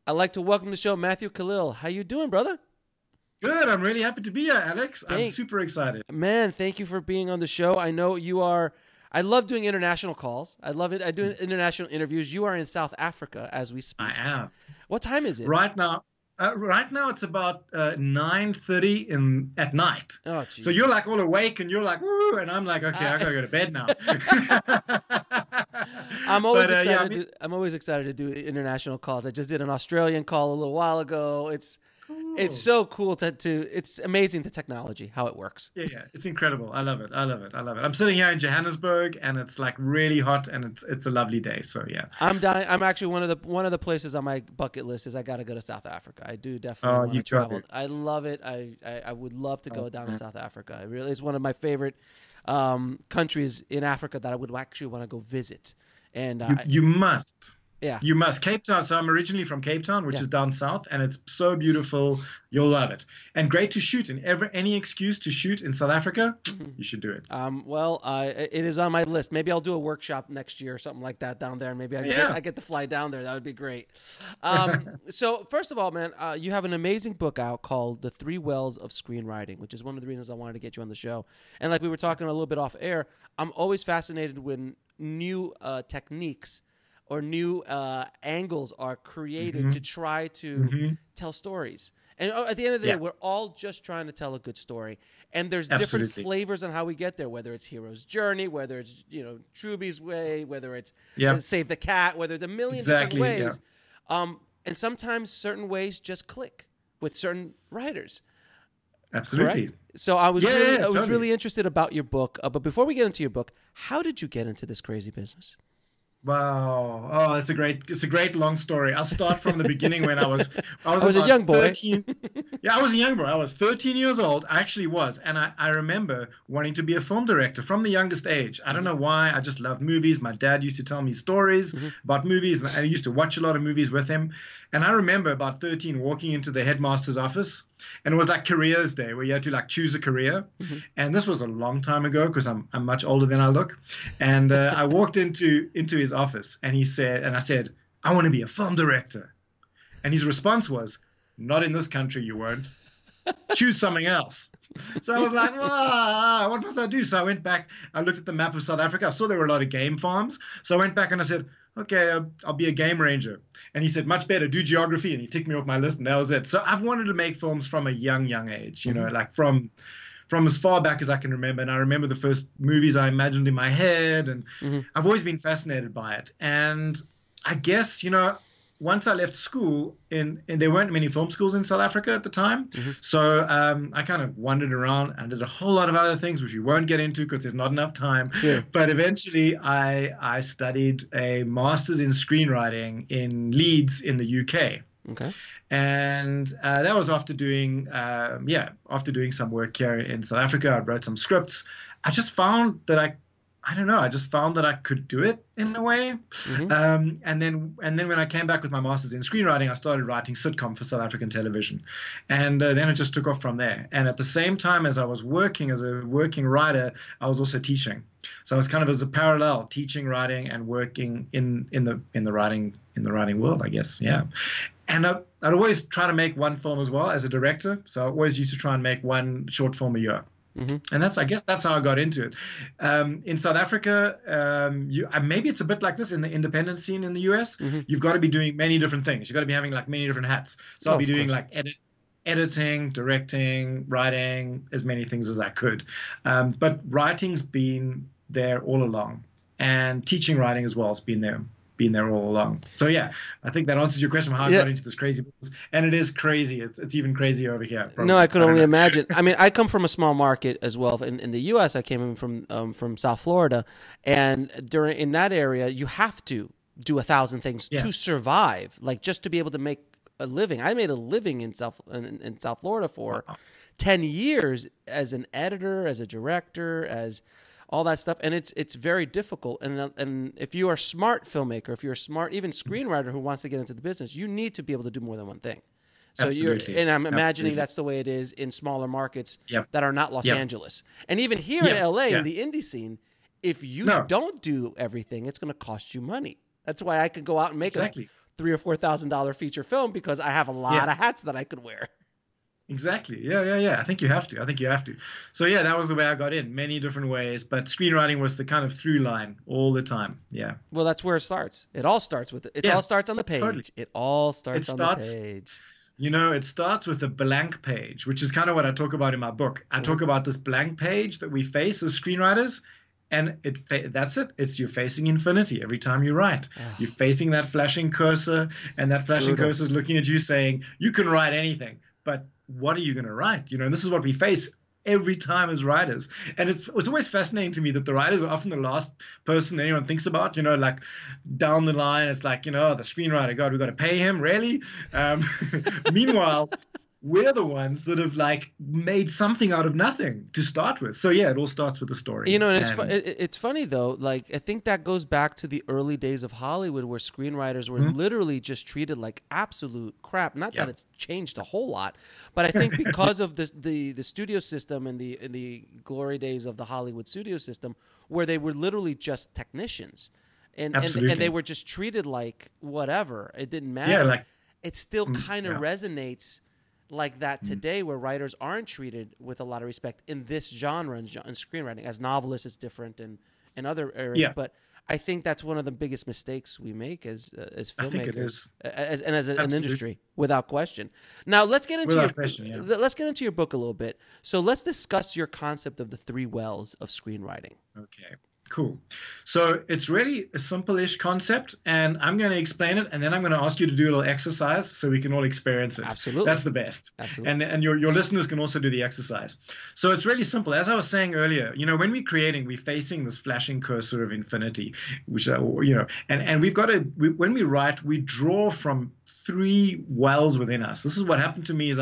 I'd like to welcome to the show Matthew Kalil. How you doing, brother? Good. I'm really happy to be here, Alex. I'm super excited. Man, thank you for being on the show. I know you are. I love doing international calls. I love it. I do international interviews. You are in South Africa as we speak. I am. What time is it? Right now it's about 9:30 at night. Oh, geez. So you're like all awake and you're like, woo, and I'm like, okay, I gotta go to bed now. I'm always excited. I'm always excited to do international calls. I just did an Australian call a little while ago. It's so cool it's amazing, the technology, how it works. Yeah. It's incredible. I love it. I'm sitting here in Johannesburg and it's like really hot and it's a lovely day. So yeah. I'm dying. I'm actually one of the places on my bucket list is I got to go to South Africa. I do definitely want to travel. I love it. I would love to go down to South Africa. It really is one of my favorite countries in Africa that I would actually want to go visit. And you must. Yeah. You must. Cape Town. So I'm originally from Cape Town, which is down south, and it's so beautiful. You'll love it. And great to shoot. Any excuse to shoot in South Africa, you should do it. Well, it is on my list. Maybe I'll do a workshop next year or something like that down there. And maybe I get to fly down there. That would be great. So first of all, man, you have an amazing book out called The Three Wells of Screenwriting, which is one of the reasons I wanted to get you on the show. And like we were talking a little bit off air, I'm always fascinated when new techniques or new angles are created to try to tell stories. And at the end of the day, we're all just trying to tell a good story. And there's different flavors on how we get there, whether it's hero's journey, whether it's, Truby's way, whether it's Save the Cat, whether it's a million different ways. Yeah. And sometimes certain ways just click with certain writers. Absolutely. Correct? So I was really interested about your book. But before we get into your book, how did you get into this crazy business? Wow! Oh, it's a great long story. I'll start from the beginning when I was a young boy. 13. Yeah, I was a young boy. I was 13 years old. I actually was, and I remember wanting to be a film director from the youngest age. I don't know why. I just loved movies. My dad used to tell me stories about movies, and I used to watch a lot of movies with him. And I remember about 13 walking into the headmaster's office, and it was like careers day where you had to choose a career. And this was a long time ago because I'm much older than I look. And I walked into his office, and I said, I want to be a film director. And his response was, not in this country, you won't. Choose something else. So I was like, what must I do? So I went back. I looked at the map of South Africa. I saw there were a lot of game farms. So I went back and I said, okay, I'll be a game ranger. And he said, much better, do geography. And he ticked me off my list, and that was it. So I've wanted to make films from a young age, from as far back as I can remember. And I remember the first movies I imagined in my head, and I've always been fascinated by it. And I guess, once I left school, and there weren't many film schools in South Africa at the time, so I kind of wandered around and did a whole lot of other things, which we won't get into because there's not enough time. Sure. But eventually I studied a master's in screenwriting in Leeds in the UK. Okay. And that was after doing some work here in South Africa. I wrote some scripts. I just found that I could do it in a way. And then when I came back with my master's in screenwriting, I started writing sitcom for South African television. And then it just took off from there. And at the same time as I was working as a working writer, I was also teaching. So I was kind of as a parallel, teaching, writing, and working in the writing world, I guess. Yeah. And I'd always try to make one film as well as a director. So I always used to try and make one short film a year. And I guess that's how I got into it. In South Africa, maybe it's a bit like this in the independent scene in the US. You've got to be doing many different things. You've got to be having many different hats. So I'll be doing editing, directing, writing, as many things as I could. But writing's been there all along, and teaching writing as well has been there all along. So yeah, I think that answers your question of how I got into this crazy business. And it is crazy. It's even crazier over here. No, I could only imagine. I mean, I come from a small market as well. In the U.S., I came in from South Florida, and in that area, you have to do 1,000 things to survive, just to be able to make a living. I made a living in South Florida for 10 years as an editor, as a director, as all that stuff, and it's very difficult. And if you are a smart filmmaker, if you're a smart even screenwriter who wants to get into the business, you need to be able to do more than one thing. So I'm imagining that's the way it is in smaller markets that are not Los Angeles, and even here in LA in the indie scene. If you don't do everything, it's going to cost you money. That's why I could go out and make $3,000 or $4,000 feature film because I have a lot of hats that I could wear. Exactly. Yeah. I think you have to. So yeah, that was the way I got in, many different ways. But screenwriting was the kind of through line all the time. Yeah. Well, that's where it starts. It all starts with it. All starts on the page. Totally. It all starts on the page. You know, it starts with a blank page, which is kind of what I talk about in my book. I talk about this blank page that we face as screenwriters. And that's it. You're facing infinity every time you write. You're facing that flashing cursor, and that flashing cursor is looking at you saying, you can write anything, but what are you going to write? You know, and this is what we face every time as writers. And it's always fascinating to me that the writers are often the last person anyone thinks about, you know, like down the line, it's like, you know, the screenwriter, God, we've got to pay him, really? Meanwhile, we're the ones that have like made something out of nothing to start with. So yeah, it all starts with a story. You know, and it's funny though. Like I think that goes back to the early days of Hollywood, where screenwriters were literally just treated like absolute crap. Not that it's changed a whole lot, but I think because of the studio system and the glory days of the Hollywood studio system, where they were literally just technicians, and they were just treated like whatever. It didn't matter. Yeah, like it still kind of resonates like that today, where writers aren't treated with a lot of respect in this genre and screenwriting. As novelists, it's different in other areas, but I think that's one of the biggest mistakes we make as filmmakers, I think it is. As an industry, without question. Now let's get into let's get into your book a little bit. So let's discuss your concept of the three wells of screenwriting. Okay. Cool. So it's really a simple-ish concept, and I'm going to explain it, and then I'm going to ask you to do a little exercise so we can all experience it. Absolutely. That's the best. Absolutely. And your listeners can also do the exercise. So it's really simple. As I was saying earlier, you know, when we're creating, we're facing this flashing cursor of infinity, which, you know, and we've got to, when we write, we draw from three wells within us. This is what happened to me is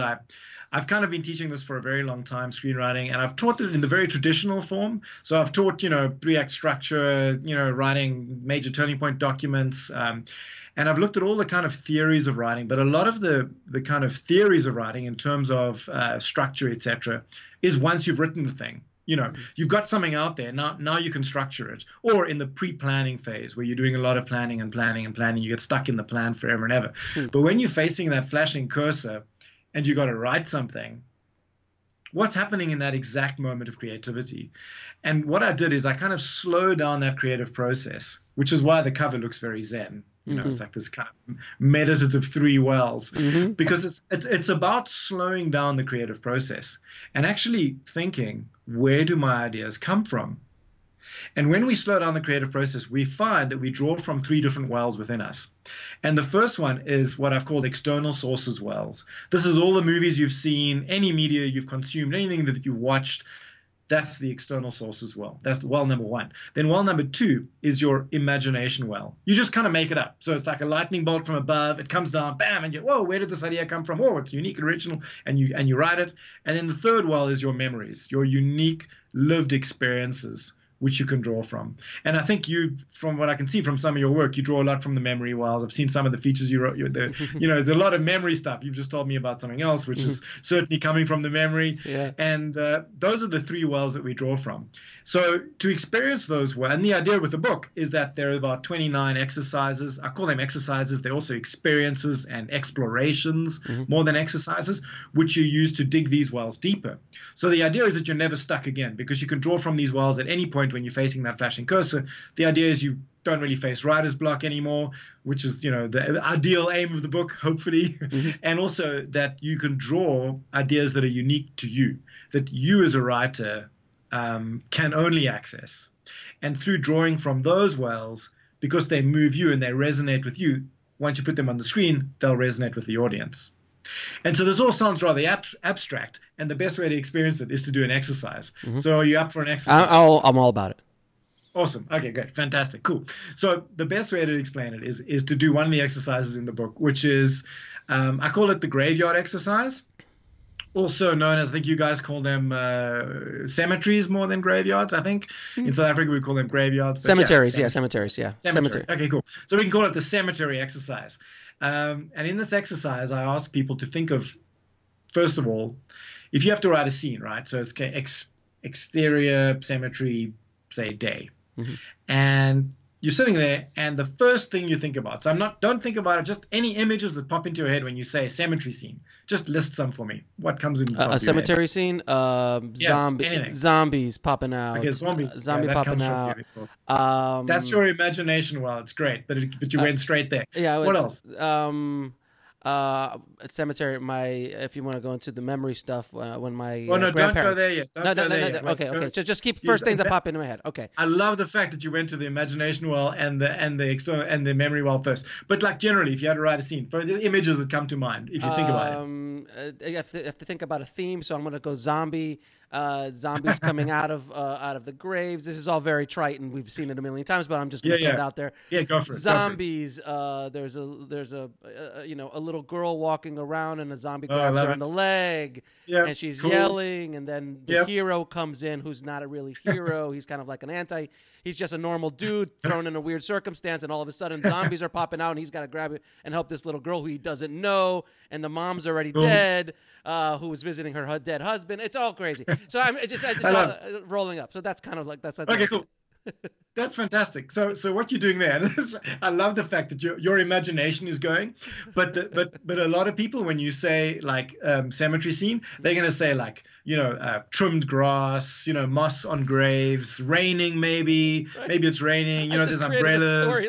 I've kind of been teaching this for a very long time, screenwriting, and I've taught it in the very traditional form. So I've taught, you know, 3-act structure, you know, writing major turning point documents, and I've looked at all the kind of theories of writing. But a lot of the kind of theories of writing in terms of structure, etc., is once you've written the thing. You know, you've got something out there, now you can structure it. Or in the pre-planning phase where you're doing a lot of planning, you get stuck in the plan forever and ever. But when you're facing that flashing cursor, and you got to write something, what's happening in that exact moment of creativity? And what I did is I kind of slowed down that creative process, which is why the cover looks very Zen. You know, it's like this kind of meditative three wells, because it's about slowing down the creative process and actually thinking, where do my ideas come from? And when we slow down the creative process, we find that we draw from three different wells within us. And the first one is what I've called external sources wells. This is all the movies you've seen, any media you've consumed, anything that you've watched. That's the external sources well. That's well number one. Then well number two is your imagination well. You just kind of make it up. So it's like a lightning bolt from above. It comes down, bam, and you, whoa, where did this idea come from? Oh, it's unique and original, and you write it. And then the third well is your memories, your unique lived experiences, which you can draw from. And I think you, from what I can see from some of your work, you draw a lot from the memory wells. I've seen some of the features you wrote. You know, there's a lot of memory stuff. You've just told me about something else, which is certainly coming from the memory. Yeah. And those are the three wells that we draw from. So to experience those wells, and the idea with the book is that there are about 29 exercises. I call them exercises. They're also experiences and explorations more than exercises, which you use to dig these wells deeper. So the idea is that you're never stuck again, because you can draw from these wells at any point when you're facing that flashing cursor. The idea is you don't really face writer's block anymore, which is, you know, the ideal aim of the book, hopefully. And also that you can draw ideas that are unique to you, that you as a writer can only access. And through drawing from those wells, because they move you and they resonate with you, once you put them on the screen, they'll resonate with the audience. And so this all sounds rather abstract, and the best way to experience it is to do an exercise. So are you up for an exercise? I'm all about it. Awesome. Okay, great. Fantastic. Cool. So the best way to explain it is to do one of the exercises in the book, which is, I call it the graveyard exercise, also known as, I think you guys call them cemeteries more than graveyards, I think. In South Africa, we call them graveyards. Cemeteries, cemeteries. Cemetery. Okay, cool. So we can call it the cemetery exercise. And in this exercise, I ask people to think of, first of all, if you have to write a scene, right? So it's exterior cemetery, say, day. And you're sitting there, and the first thing you think about. So don't think about it. Just any images that pop into your head when you say cemetery scene. Just list some for me. What comes in? A cemetery scene. Zombies popping out. Okay, zombie popping out. That's your imagination. Well, it's great, but you went straight there. Yeah. What else? Cemetery. If you want to go into the memory stuff, when my no, don't go there yet. No. Okay. Just keep first things that pop into my head. Okay. I love the fact that you went to the imagination well and the external and the memory well first. But like generally, if you had to write a scene, for the images that come to mind, if you think about it, you have to think about a theme. So I'm going to go zombie. Zombies coming out of the graves. This is all very trite, and we've seen it a million times. But I'm just going to throw it out there. Yeah, go for it. Zombies. There's a little girl walking around, and a zombie grabs her on the leg, and she's yelling. And then the hero comes in, who's not a really hero. He's kind of like an anti. He's just a normal dude thrown in a weird circumstance, and all of a sudden zombies are popping out, and he's got to grab it and help this little girl who he doesn't know, and the mom's already dead. Who was visiting her dead husband. It's all crazy. So I just saw rolling up. So that's kind of like that's okay. Cool. That's fantastic. So what you're doing there, I love the fact that your imagination is going, but a lot of people, when you say like cemetery scene, they're gonna say like trimmed grass, moss on graves, raining maybe it's raining, there's umbrellas.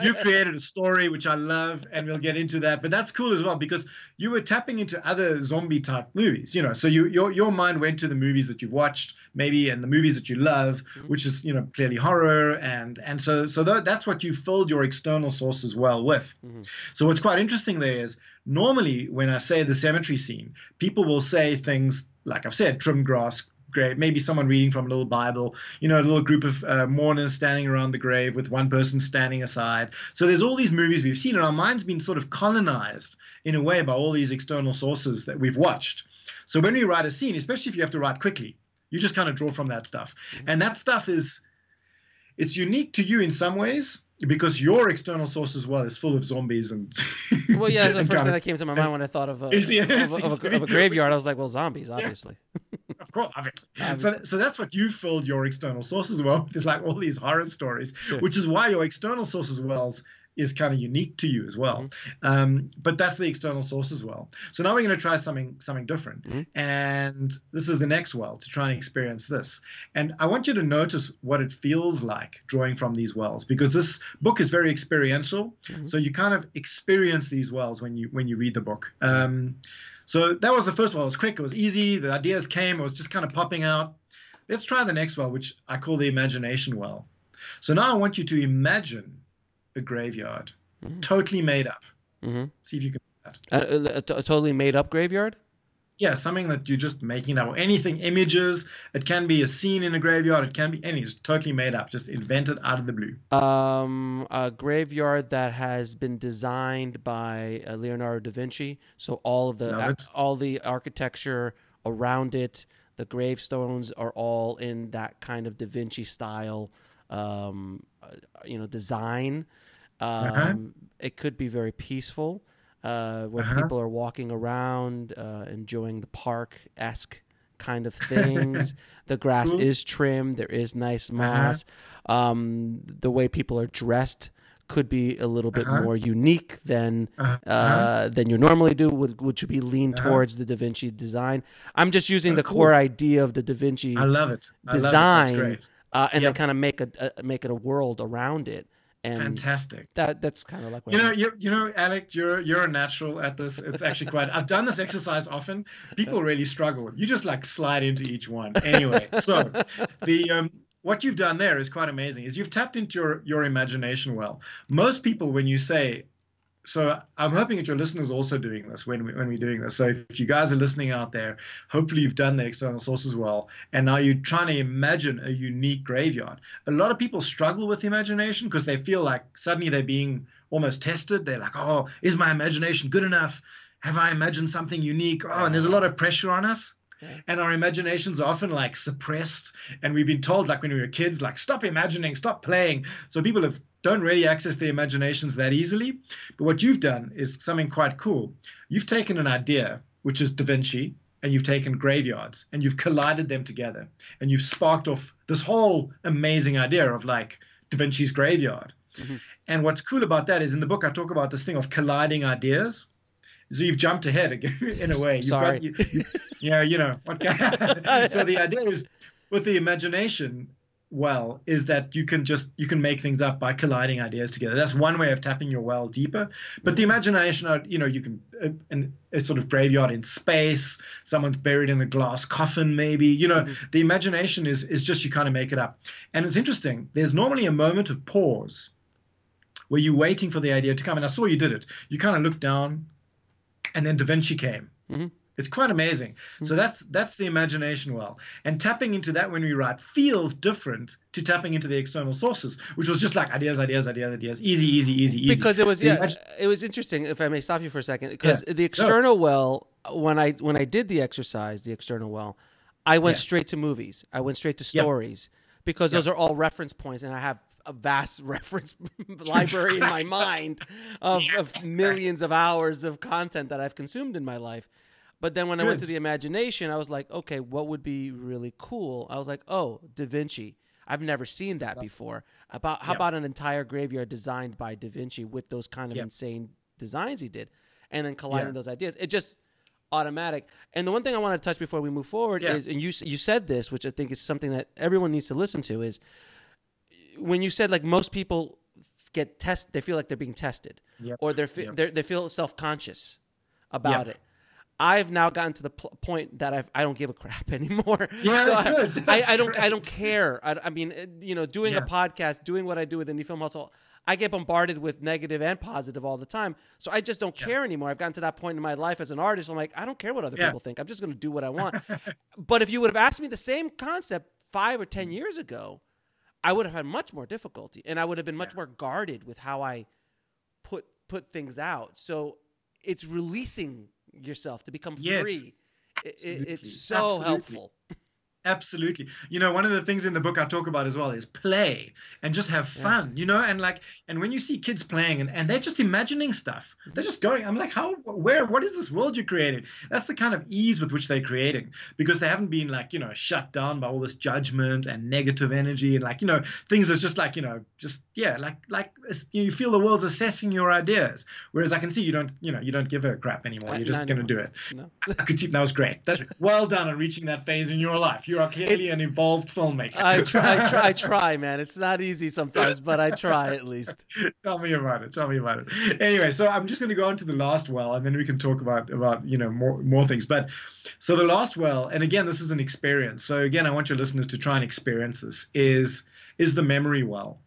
You created a story, which I love, and we'll get into that. But that's cool as well because you were tapping into other zombie type movies, so your mind went to the movies that you've watched maybe and the movies that you love, which is clearly horror, and so that's what you filled your external sources well with. So what's quite interesting there is normally when I say the cemetery scene, people will say things like I've said, trimmed grass, grave, maybe someone reading from a little Bible, a little group of mourners standing around the grave with one person standing aside. So there's all these movies we've seen, and our mind's been sort of colonized in a way by all these external sources that we've watched. So when we write a scene, especially if you have to write quickly, you just kind of draw from that stuff. And that stuff it's unique to you in some ways because your external source as well is full of zombies and well, yeah, that's the first thing that came to my mind when I thought of a graveyard. I was like, well, zombies, obviously. Of course, obviously. So that's what you filled your external source as well. It's like all these horror stories, which is why your external source as well is kind of unique to you as well. But that's the external source as well. So now we're going to try something different. And this is the next well to try and experience this. And I want you to notice what it feels like drawing from these wells, because this book is very experiential. So you kind of experience these wells when you read the book. So that was the first well. It was quick. It was easy. The ideas came. It was just kind of popping out. Let's try the next well, which I call the imagination well. So now I want you to imagine a graveyard, totally made up. See if you can do that. A totally made up graveyard? Yeah, something that you're just making up. Anything, images. It can be a scene in a graveyard. It can be anything. It's totally made up, just invented out of the blue. A graveyard that has been designed by Leonardo da Vinci. So all the architecture around it, the gravestones are all in that kind of Da Vinci style, design. It could be very peaceful, where people are walking around, enjoying the park-esque kind of things. The grass is trimmed. There is nice moss. The way people are dressed could be a little bit more unique than you normally do, which would be lean towards the Da Vinci design. I'm just using the core idea of the Da Vinci design, and then kind of make it a world around it. And fantastic. That's kind of like what Alec, you're a natural at this. It's actually quite. I've done this exercise often. People really struggle. You just like slide into each one. Anyway, so the what you've done there is quite amazing. Is you've tapped into your imagination well. Most people, when you say, so I'm hoping that your listeners are also doing this when we're doing this. So if you guys are listening out there, hopefully you've done the external source as well. And now you're trying to imagine a unique graveyard. A lot of people struggle with imagination because they feel like suddenly they're being almost tested. They're like, oh, is my imagination good enough? Have I imagined something unique? Oh, and there's a lot of pressure on us. And our imaginations are often like suppressed. And we've been told like when we were kids, like stop imagining, stop playing. So people don't really access their imaginations that easily. But what you've done is something quite cool. You've taken an idea, which is Da Vinci, and you've taken graveyards, and you've collided them together. And you've sparked off this whole amazing idea of like Da Vinci's graveyard. And what's cool about that is in the book I talk about this thing of colliding ideas. So you've jumped ahead in a way. Sorry. So the idea is with the imagination well is that you can make things up by colliding ideas together. That's one way of tapping your well deeper. But the imagination, you can a sort of graveyard in space, someone's buried in a glass coffin maybe, the imagination is just you kind of make it up. And it's interesting. There's normally a moment of pause where you're waiting for the idea to come. And I saw you did it. You kind of looked down and then Da Vinci came. It's quite amazing. So that's the imagination well. And tapping into that when we write feels different to tapping into the external sources, which was just like ideas, easy. Because it was it was interesting. If I may stop you for a second, because the external well, when I did the exercise, the external well, I went straight to movies. I went straight to stories because those are all reference points, and I have a vast reference library in my mind of millions of hours of content that I've consumed in my life. But then when I went to the imagination, I was like, okay, what would be really cool? I was like, oh, Da Vinci. I've never seen that before. How about an entire graveyard designed by Da Vinci with those kind of insane designs he did? And then colliding those ideas. It just automatic. And the one thing I want to touch before we move forward is, and you said this, which I think is something that everyone needs to listen to, is when you said like most people get tested, they feel like they're being tested, or they feel self-conscious about it. I've now gotten to the point that I don't give a crap anymore. I don't care. I mean, doing a podcast, doing what I do with Indie Film Hustle, I get bombarded with negative and positive all the time. So I just don't care anymore. I've gotten to that point in my life as an artist. I'm like, I don't care what other people think. I'm just going to do what I want. But if you would have asked me the same concept 5 or 10 years ago, I would have had much more difficulty, and I would have been much more guarded with how I put things out. So it's releasing yourself to become free. It's so helpful. Absolutely. One of the things in the book I talk about as well is play and just have fun, and when you see kids playing and they're just imagining stuff, they're just going, I'm like, what is this world you're creating? That's the kind of ease with which they're creating, because they haven't been like, shut down by all this judgment and negative energy and like, things are just like, you feel the world's assessing your ideas. Whereas I can see you don't give a crap anymore. You're just going to do it. No. I could see that was great. That's well done on reaching that phase in your life. You are clearly an evolved filmmaker. I try, man. It's not easy sometimes, but I try at least. Tell me about it. Anyway, so I'm just going to go on to the last well, and then we can talk about more things. But so the last well, and again, this is an experience. So again, I want your listeners to try and experience this. Is the memory well.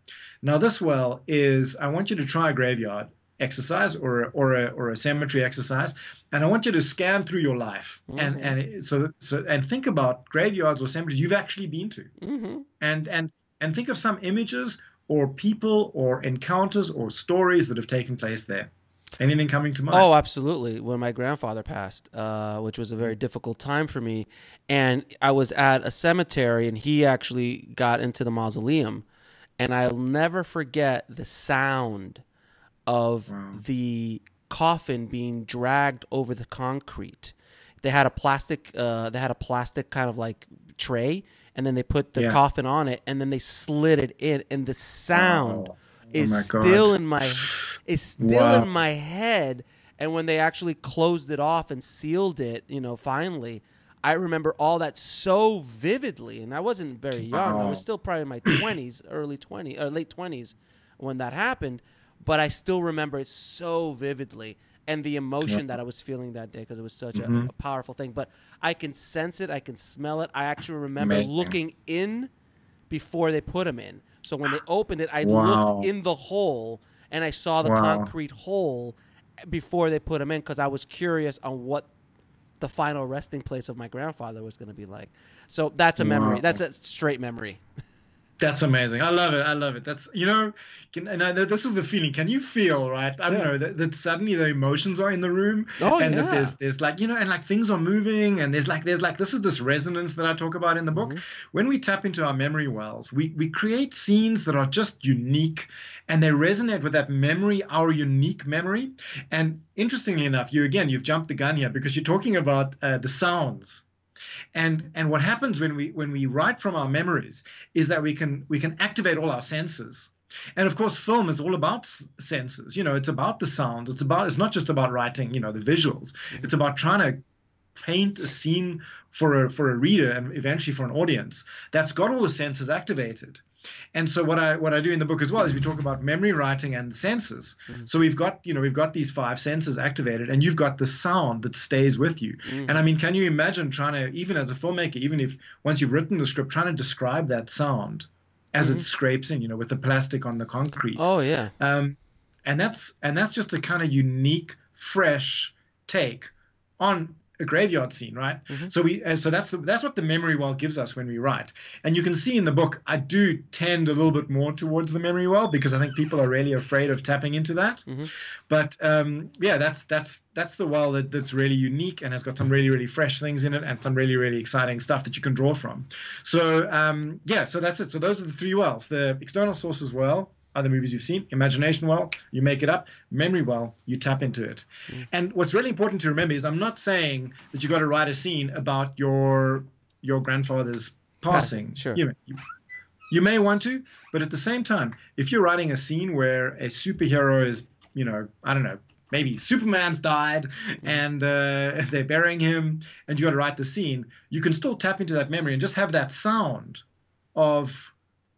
Now, this well is, I want you to try a graveyard exercise or a cemetery exercise, and I want you to scan through your life and think about graveyards or cemeteries you've actually been to, and think of some images or people or encounters or stories that have taken place there. Anything coming to mind? Oh, absolutely. When my grandfather passed, which was a very difficult time for me, and I was at a cemetery, and he actually got into the mausoleum, and I'll never forget the sound of the coffin being dragged over the concrete. They had a plastic kind of like tray, and then they put the coffin on it, and then they slid it in, and the sound is still in my in my head. And when they actually closed it off and sealed it, finally, I remember all that so vividly. And I wasn't very young. I was still probably in my 20s, early 20s or late 20s when that happened. But I still remember it so vividly, and the emotion that I was feeling that day, because it was such a powerful thing. But I can sense it. I can smell it. I actually remember looking in before they put him in. So when they opened it, I looked in the hole, and I saw the concrete hole before they put him in, because I was curious on what the final resting place of my grandfather was going to be like. So that's a memory. That's a straight memory. That's amazing. I love it. That's, this is the feeling. Can you feel, right? I don't know, that suddenly the emotions are in the room, that there's like, and like things are moving, and there's like this is this resonance that I talk about in the book. When we tap into our memory wells, we create scenes that are just unique, and they resonate with that memory, our unique memory. And interestingly enough, you've jumped the gun here, because you're talking about the sounds. And what happens when we write from our memories is that we can activate all our senses. And of course, film is all about senses. It's about the sounds. It's not just about writing, the visuals. It's about trying to paint a scene for a reader and eventually for an audience that's got all the senses activated. And so what I do in the book as well is we talk about memory, writing, and senses. So we've got these 5 senses activated, and you've got the sound that stays with you. And I mean, can you imagine trying to, even as a filmmaker, even if once you've written the script, trying to describe that sound as it scrapes in, with the plastic on the concrete. Oh yeah. And that's just a kind of unique, fresh take on a graveyard scene, right? So that's what the memory well gives us when we write. And you can see in the book, I do tend a little bit more towards the memory well because I think people are really afraid of tapping into that. But yeah, that's the well that's really unique and has got some really, really fresh things in it and some really, really exciting stuff that you can draw from. So yeah, so that's it. So those are the 3 wells: the external sources well, other movies you've seen; imagination well, you make it up; memory well, you tap into it. And what's really important to remember is I'm not saying that you got to write a scene about your grandfather's passing. Sure. You may want to, but at the same time, if you're writing a scene where a superhero is, I don't know, maybe Superman's died and they're burying him, and you got to write the scene, you can still tap into that memory and just have that sound of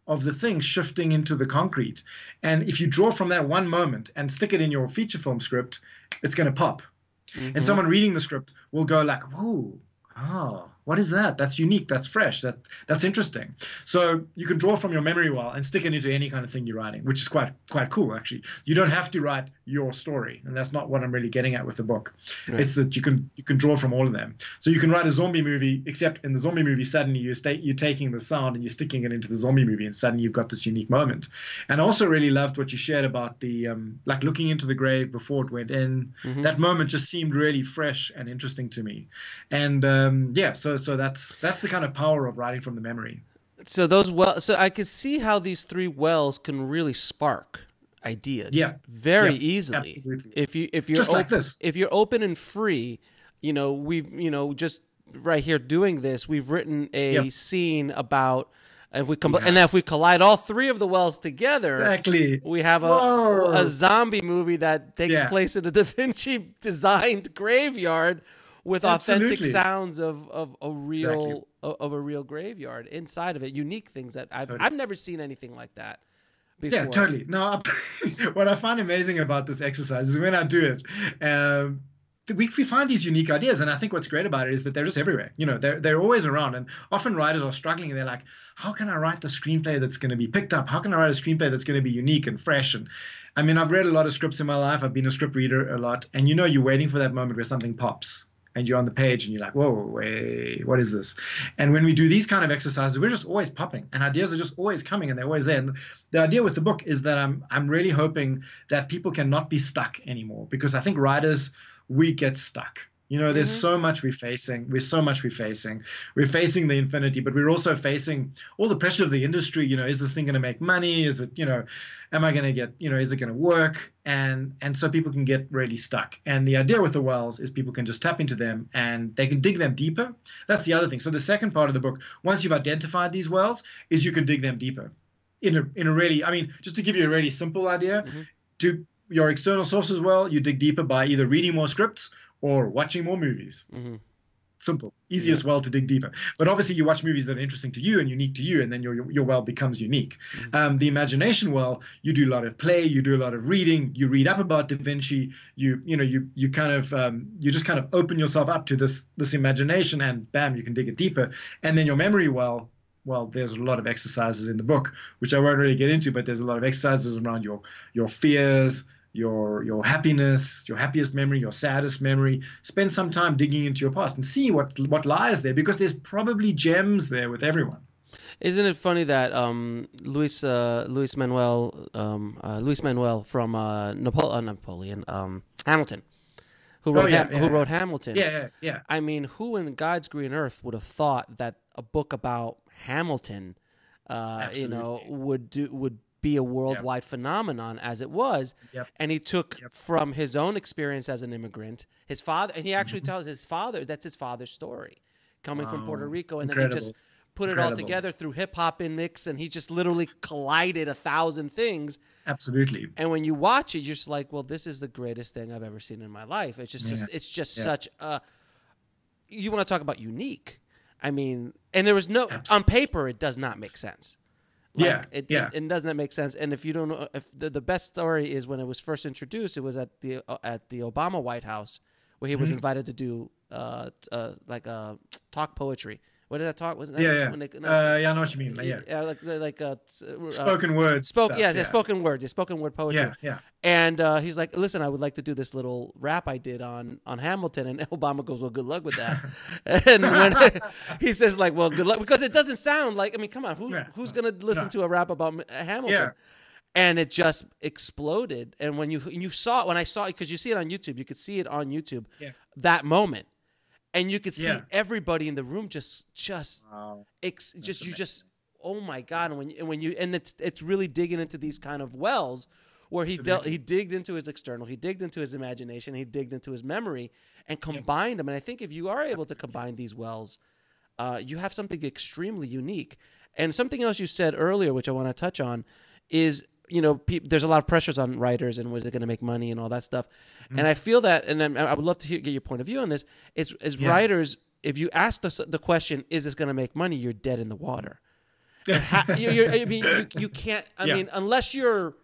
the thing shifting into the concrete. And if you draw from that one moment and stick it in your feature film script, it's going to pop. And someone reading the script will go like, whoa, what is that? That's unique. That's fresh. That's interesting. So you can draw from your memory well and stick it into any kind of thing you're writing, which is quite cool, actually. You don't have to write your story, and that's not what I'm really getting at with the book. Right. It's that you can draw from all of them. So you can write a zombie movie, except in the zombie movie, suddenly you're taking the sound and you're sticking it into the zombie movie, and suddenly you've got this unique moment. And I also really loved what you shared about the like looking into the grave before it went in. That moment just seemed really fresh and interesting to me. And yeah, so that's the kind of power of writing from the memory. So I could see how these 3 wells can really spark ideas very easily. Absolutely. If you're just like this. If you're open and free, we've just right here doing this, we've written a scene about if we if we collide all 3 of the wells together, we have a zombie movie that takes place in a Da Vinci designed graveyard with authentic sounds of a real graveyard inside of it. Unique things that I've never seen anything like that before. Yeah, totally. No, what I find amazing about this exercise is when I do it, we find these unique ideas, and I think what's great about it is that they're just everywhere. They're always around, and often writers are struggling, and they're like, how can I write the screenplay that's going to be picked up? How can I write a screenplay that's going to be unique and fresh? And I mean, I've read a lot of scripts in my life. I've been a script reader a lot, and you're waiting for that moment where something pops. And you're on the page and you're like, whoa, wait, what is this? And when we do these kind of exercises, we're just always popping, and ideas are just always coming, and they're always there. And the idea with the book is that I'm really hoping that people cannot be stuck anymore, because I think writers, we get stuck. There's so much we're facing. We're facing the infinity, but we're also facing all the pressure of the industry. Is this thing going to make money? Is it, am I going to get, is it going to work? And so people can get really stuck. And the idea with the wells is people can just tap into them and they can dig them deeper. That's the other thing. So the second part of the book, once you've identified these wells, is you can dig them deeper in a really, I mean, just to give you a really simple idea, to your external sources well, you dig deeper by either reading more scripts or watching more movies. Simple. Easiest well to dig deeper. But obviously you watch movies that are interesting to you and unique to you, and then your well becomes unique. The imagination well, you do a lot of play, you do a lot of reading, you read up about Da Vinci, you kind of you just kind of open yourself up to this imagination, and bam, you can dig it deeper. And then your memory well, there's a lot of exercises in the book, which I won't really get into, but there's a lot of exercises around your fears, your happiness, your happiest memory, your saddest memory. Spend some time digging into your past and see what lies there, because there's probably gems there with everyone. Isn't it funny that Luis Manuel from Napoleon Hamilton, who wrote Hamilton? Yeah. I mean, who in God's green earth would have thought that a book about Hamilton, would be a worldwide phenomenon as it was. And he took from his own experience as an immigrant, his father, and he actually tells his father, that's his father's story, coming from Puerto Rico, and then he just put it all together through hip hop and mix, and he just literally collided 1,000 things. Absolutely. And when you watch it, you're just like, well, this is the greatest thing I've ever seen in my life. It's just such a, you want to talk about unique. I mean, and there was no, on paper, it does not make sense. Like, it doesn't make sense. And if you don't know, if the best story is when it was first introduced, it was at the Obama White House, where he was invited to do like talk poetry. What did that talk? Wasn't that I know what you mean. Spoken word. Spoken word poetry. Yeah. And he's like, listen, I would like to do this little rap I did on Hamilton. And Obama goes, well, good luck with that. And when he says, like, well, good luck, because it doesn't sound like, I mean, come on, who's going to listen to a rap about Hamilton? Yeah. And it just exploded. And when you saw it, when I saw it, because you see it on YouTube, you could see it on YouTube, that moment. And you could see everybody in the room just oh my God. And it's really digging into these kind of wells where he digged into his external, he digged into his imagination, he digged into his memory and combined them. And I think if you are able to combine these wells, you have something extremely unique. And something else you said earlier, which I want to touch on, is, you know, there's a lot of pressures on writers and was it going to make money and all that stuff. And I feel that, and I would love to get your point of view on this, is writers, if you ask the question, is this going to make money, you're dead in the water. You can't, I mean, unless you're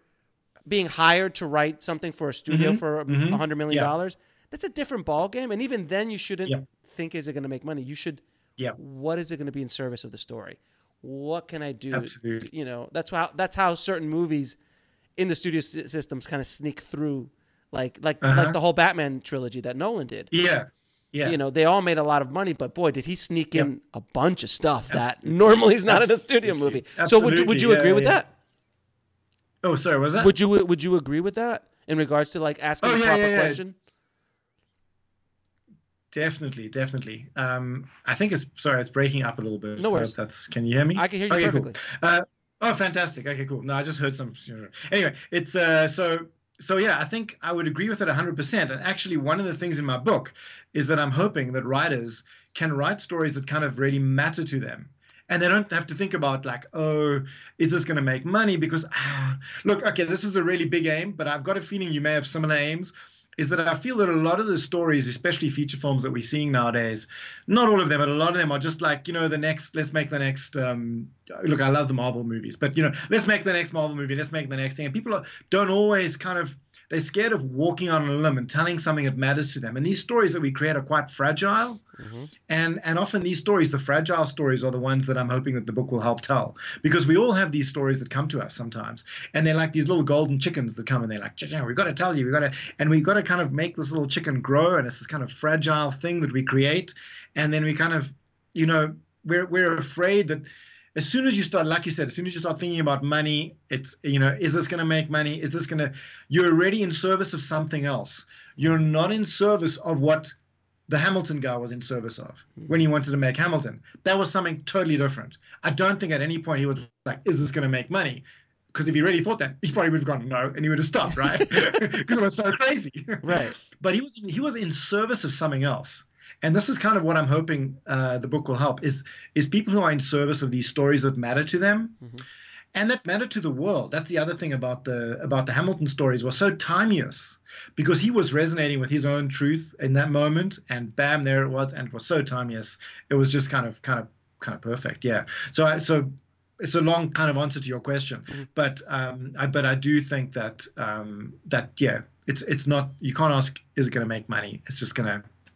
being hired to write something for a studio for $100 million, that's a different ballgame. And even then you shouldn't think, is it going to make money? You should, what is it going to be in service of the story? What can I do? Absolutely. You know, that's how certain movies in the studio systems kind of sneak through, like the whole Batman trilogy that Nolan did. Yeah. You know, they all made a lot of money, but boy, did he sneak in a bunch of stuff that normally is not in a studio movie. So would you agree with that? Oh, sorry, was that? Would you agree with that in regards to like asking a proper question? Definitely. I think it's breaking up a little bit. No worries. Can you hear me? I can hear you perfectly. Cool. Oh, fantastic. Okay, cool. No, I just heard some. Anyway, it's so yeah, I think I would agree with it 100%. And actually, one of the things in my book is that I'm hoping that writers can write stories that kind of really matter to them. And they don't have to think about like, oh, is this going to make money? Because, look, okay, this is a really big aim, but I've got a feeling you may have similar aims. Is that I feel that a lot of the stories, especially feature films that we're seeing nowadays, not all of them, but a lot of them are just like, you know, let's make the next, look, I love the Marvel movies, but, you know, let's make the next Marvel movie, let's make the next thing. And people don't always they're scared of walking on a limb and telling something that matters to them. And these stories that we create are quite fragile. And often these stories, the fragile stories, are the ones that I'm hoping that the book will help tell. Because we all have these stories that come to us sometimes. And they're like these little golden chickens that come and they're like, we've got to tell you, we've got to kind of make this little chicken grow. And it's this kind of fragile thing that we create. And then we kind of, you know, we're afraid that as soon as you start, like you said, as soon as you start thinking about money, it's, you know, is this going to make money? You're already in service of something else. You're not in service of what the Hamilton guy was in service of when he wanted to make Hamilton. That was something totally different. I don't think at any point he was like, is this going to make money? Because if he really thought that, he probably would have gone no, and he would have stopped, right? Because it was so crazy. Right. But he was in service of something else. And this is kind of what I'm hoping the book will help is people who are in service of these stories that matter to them and that matter to the world. That's the other thing about the Hamilton stories was so timeless because he was resonating with his own truth in that moment, and bam, there it was, and it was so timeless. It was just kind of perfect. Yeah. So it's a long kind of answer to your question, but I do think that it's not, you can't ask, is it going to make money? It's just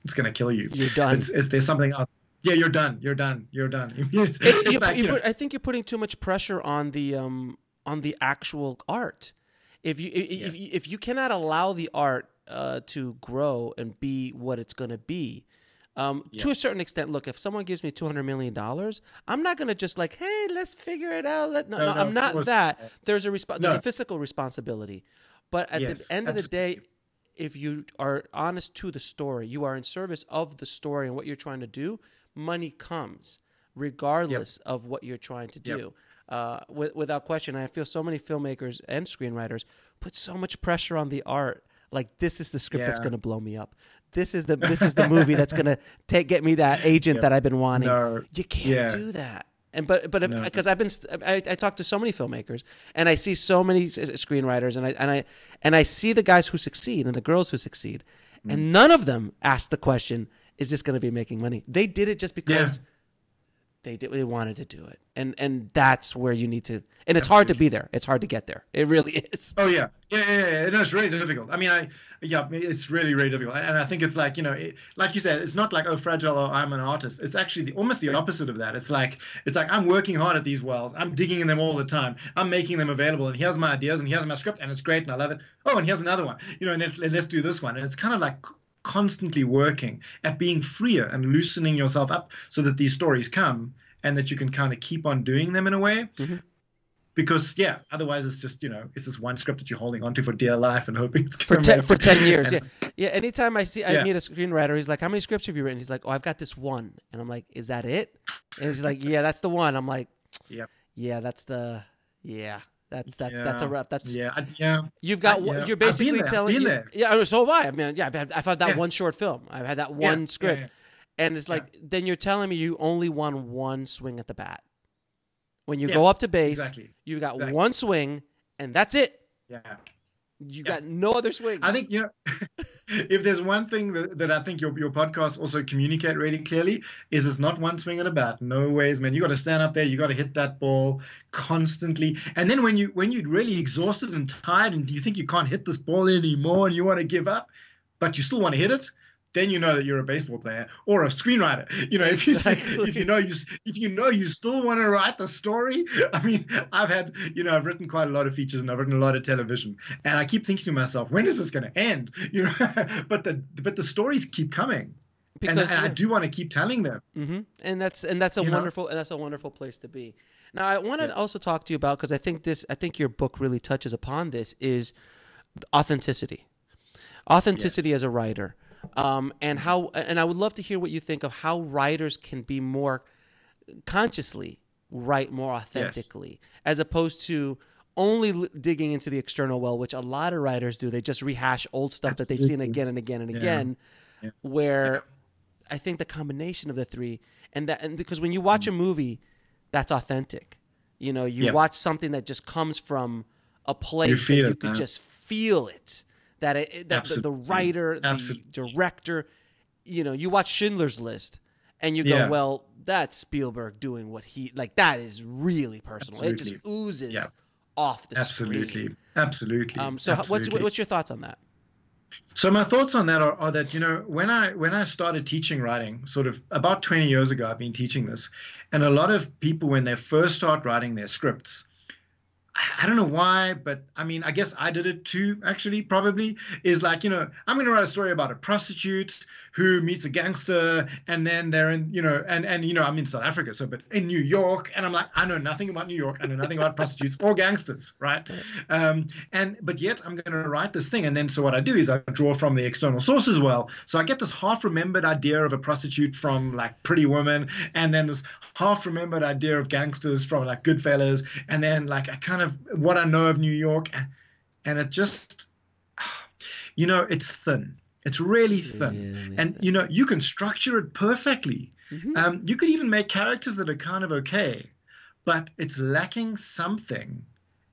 it's going to kill you. You're done. There's something else. Yeah, you're done. I think you're putting too much pressure on the actual art. If you cannot allow the art to grow and be what it's going to be, to a certain extent, look, if someone gives me $200 million, I'm not going to just like, hey, let's figure it out. No, I'm not that. There's a physical responsibility. But at the end of the day, if you are honest to the story, you are in service of the story and what you're trying to do, money comes regardless of what you're trying to do. Without question, I feel so many filmmakers and screenwriters put so much pressure on the art. Like, this is the script that's going to blow me up. This is the movie that's going to get me that agent that I've been wanting. No. You can't do that. And but because I talk to so many filmmakers and I see so many screenwriters and I see the guys who succeed and the girls who succeed, and none of them ask the question, is this going to be making money? They did it just because they wanted to do it, and that's where you need to. And it's hard to be there. It's hard to get there. It really is. Oh yeah. No, it's really difficult. I mean, it's really, really difficult. And I think it's like, like you said, it's not like, oh, fragile, or I'm an artist. It's actually almost the opposite of that. It's like I'm working hard at these wells. I'm digging in them all the time. I'm making them available. And here's my ideas, and here's my script, and it's great, and I love it. Oh, and here's another one. And let's do this one. And it's kind of like constantly working at being freer and loosening yourself up so that these stories come and that you can kind of keep on doing them in a way. Mm-hmm. Because otherwise it's just it's this one script that you're holding onto for dear life and hoping it's for 10 years. Yeah. Anytime I meet a screenwriter, he's like, "How many scripts have you written?" He's like, "Oh, I've got this one," and I'm like, "Is that it?" And he's like, "Yeah, that's the one." I'm like, "Yeah, that's the that's a rough. That's You've got you're basically telling me. Yeah, so have I. I mean, I've had that one short film. I've had that one script, and it's like then you're telling me you only won one swing at the bat. When you go up to base, you've got one swing, and that's it. Yeah. You got no other swings. I think, if there's one thing that I think your podcast also communicate really clearly is it's not one swing at a bat. No ways, man. You got to stand up there. You got to hit that ball constantly. And then when you're really exhausted and tired and you think you can't hit this ball anymore and you want to give up, but you still want to hit it, then you know that you're a baseball player or a screenwriter. If you know you still want to write the story. I mean, I've written quite a lot of features and I've written a lot of television, and I keep thinking to myself, when is this going to end? But the stories keep coming, and I do want to keep telling them. Mm-hmm. And that's a wonderful place to be. Now, I want to also talk to you about, because I think your book really touches upon this, is authenticity as a writer. And I would love to hear what you think of how writers can be more consciously write more authentically, as opposed to only digging into the external well, which a lot of writers do. They just rehash old stuff that they've seen again and again and again. Where I think the combination of the three, and because when you watch a movie, that's authentic. You watch something that just comes from a place that you could just feel it. That the writer, the director, you watch Schindler's List and you go, well, that's Spielberg doing what that is really personal. Absolutely. It just oozes off the screen. Absolutely. So what's your thoughts on that? So my thoughts on that are that, when I started teaching writing, sort of about 20 years ago, I've been teaching this, and a lot of people, when they first start writing their scripts, I don't know why, but I mean, I guess I did it too, actually, probably, is like, I'm going to write a story about a prostitute who meets a gangster, and then they're in, I'm in South Africa, but in New York, and I'm like, I know nothing about New York, I know nothing about prostitutes or gangsters, right? But yet I'm going to write this thing, and then so what I do is I draw from the external source as well. So I get this half-remembered idea of a prostitute from like Pretty Woman, and then this half-remembered idea of gangsters from like Goodfellas, and then like I kind of what I know of New York, and it just, it's thin. It's really thin. And, you can structure it perfectly. Mm-hmm. You could even make characters that are kind of okay, but it's lacking something.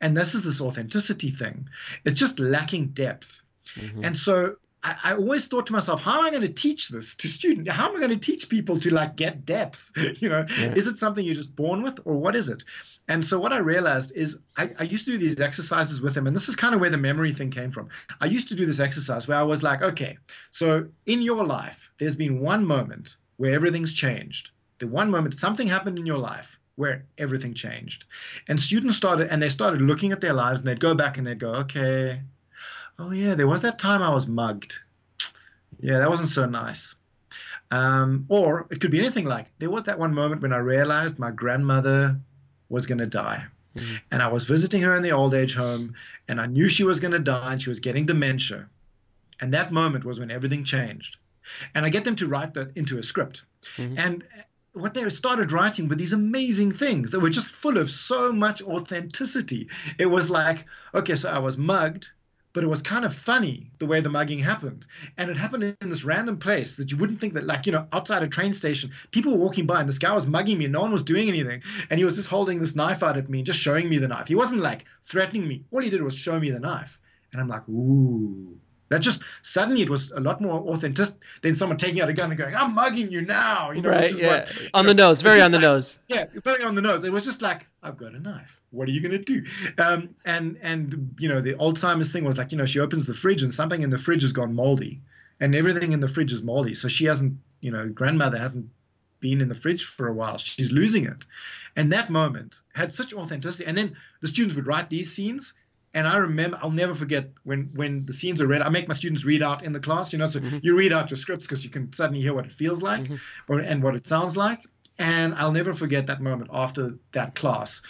And this is this authenticity thing. It's just lacking depth. Mm-hmm. And so I always thought to myself, how am I going to teach this to students? How am I going to teach people to get depth? Is it something you're just born with, or what is it? And so what I realized is I used to do these exercises with them, and this is kind of where the memory thing came from. I used to do this exercise where I was like, okay, so in your life, there's been one moment where everything's changed. The one moment, something happened in your life where everything changed. And students started looking at their lives, and they'd go back and they'd go, okay, oh yeah, there was that time I was mugged. Yeah, that wasn't so nice. Or it could be anything like, there was that one moment when I realized my grandmother was going to die. Mm-hmm. And I was visiting her in the old age home, and I knew she was going to die, and she was getting dementia. And that moment was when everything changed. And I get them to write that into a script. Mm-hmm. And what they started writing were these amazing things that were just full of so much authenticity. It was like, okay, so I was mugged, but it was kind of funny the way the mugging happened. And it happened in this random place that you wouldn't think that, like, you know, outside a train station, people were walking by and this guy was mugging me and no one was doing anything. And he was just holding this knife out at me and just showing me the knife. He wasn't like threatening me. All he did was show me the knife. And I'm like, ooh. That just, suddenly it was a lot more authentic than someone taking out a gun and going, I'm mugging you now. You know, right, which is yeah. On the nose, very on the nose. Yeah, very on the nose. It was just like, I've got a knife. What are you going to do? And you know, the Alzheimer's thing was like, you know, she opens the fridge and something in the fridge has gone moldy. And everything in the fridge is moldy. So she hasn't, you know, grandmother hasn't been in the fridge for a while. She's losing it. And that moment had such authenticity. And then the students would write these scenes. And I remember, I'll never forget when the scenes are read. I make my students read out in the class, you know, so you read out your scripts because you can suddenly hear what it feels like and what it sounds like. And I'll never forget that moment after that class.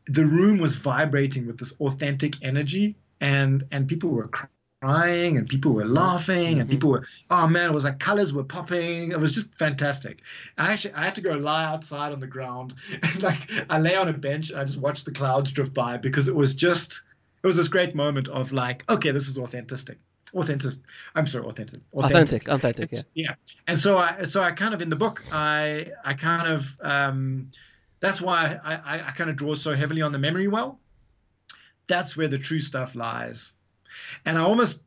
The room was vibrating with this authentic energy, and people were crying and people were laughing and people were, oh man, it was like colors were popping. It was just fantastic. I had to go lie outside on the ground and like I lay on a bench and I just watched the clouds drift by because it was this great moment of like, okay, this is authentic. Authentic. Authentic. Yeah. Yeah. And so I kind of, in the book, I kind of, that's why I kind of draw so heavily on the memory well. That's where the true stuff lies. And I almost,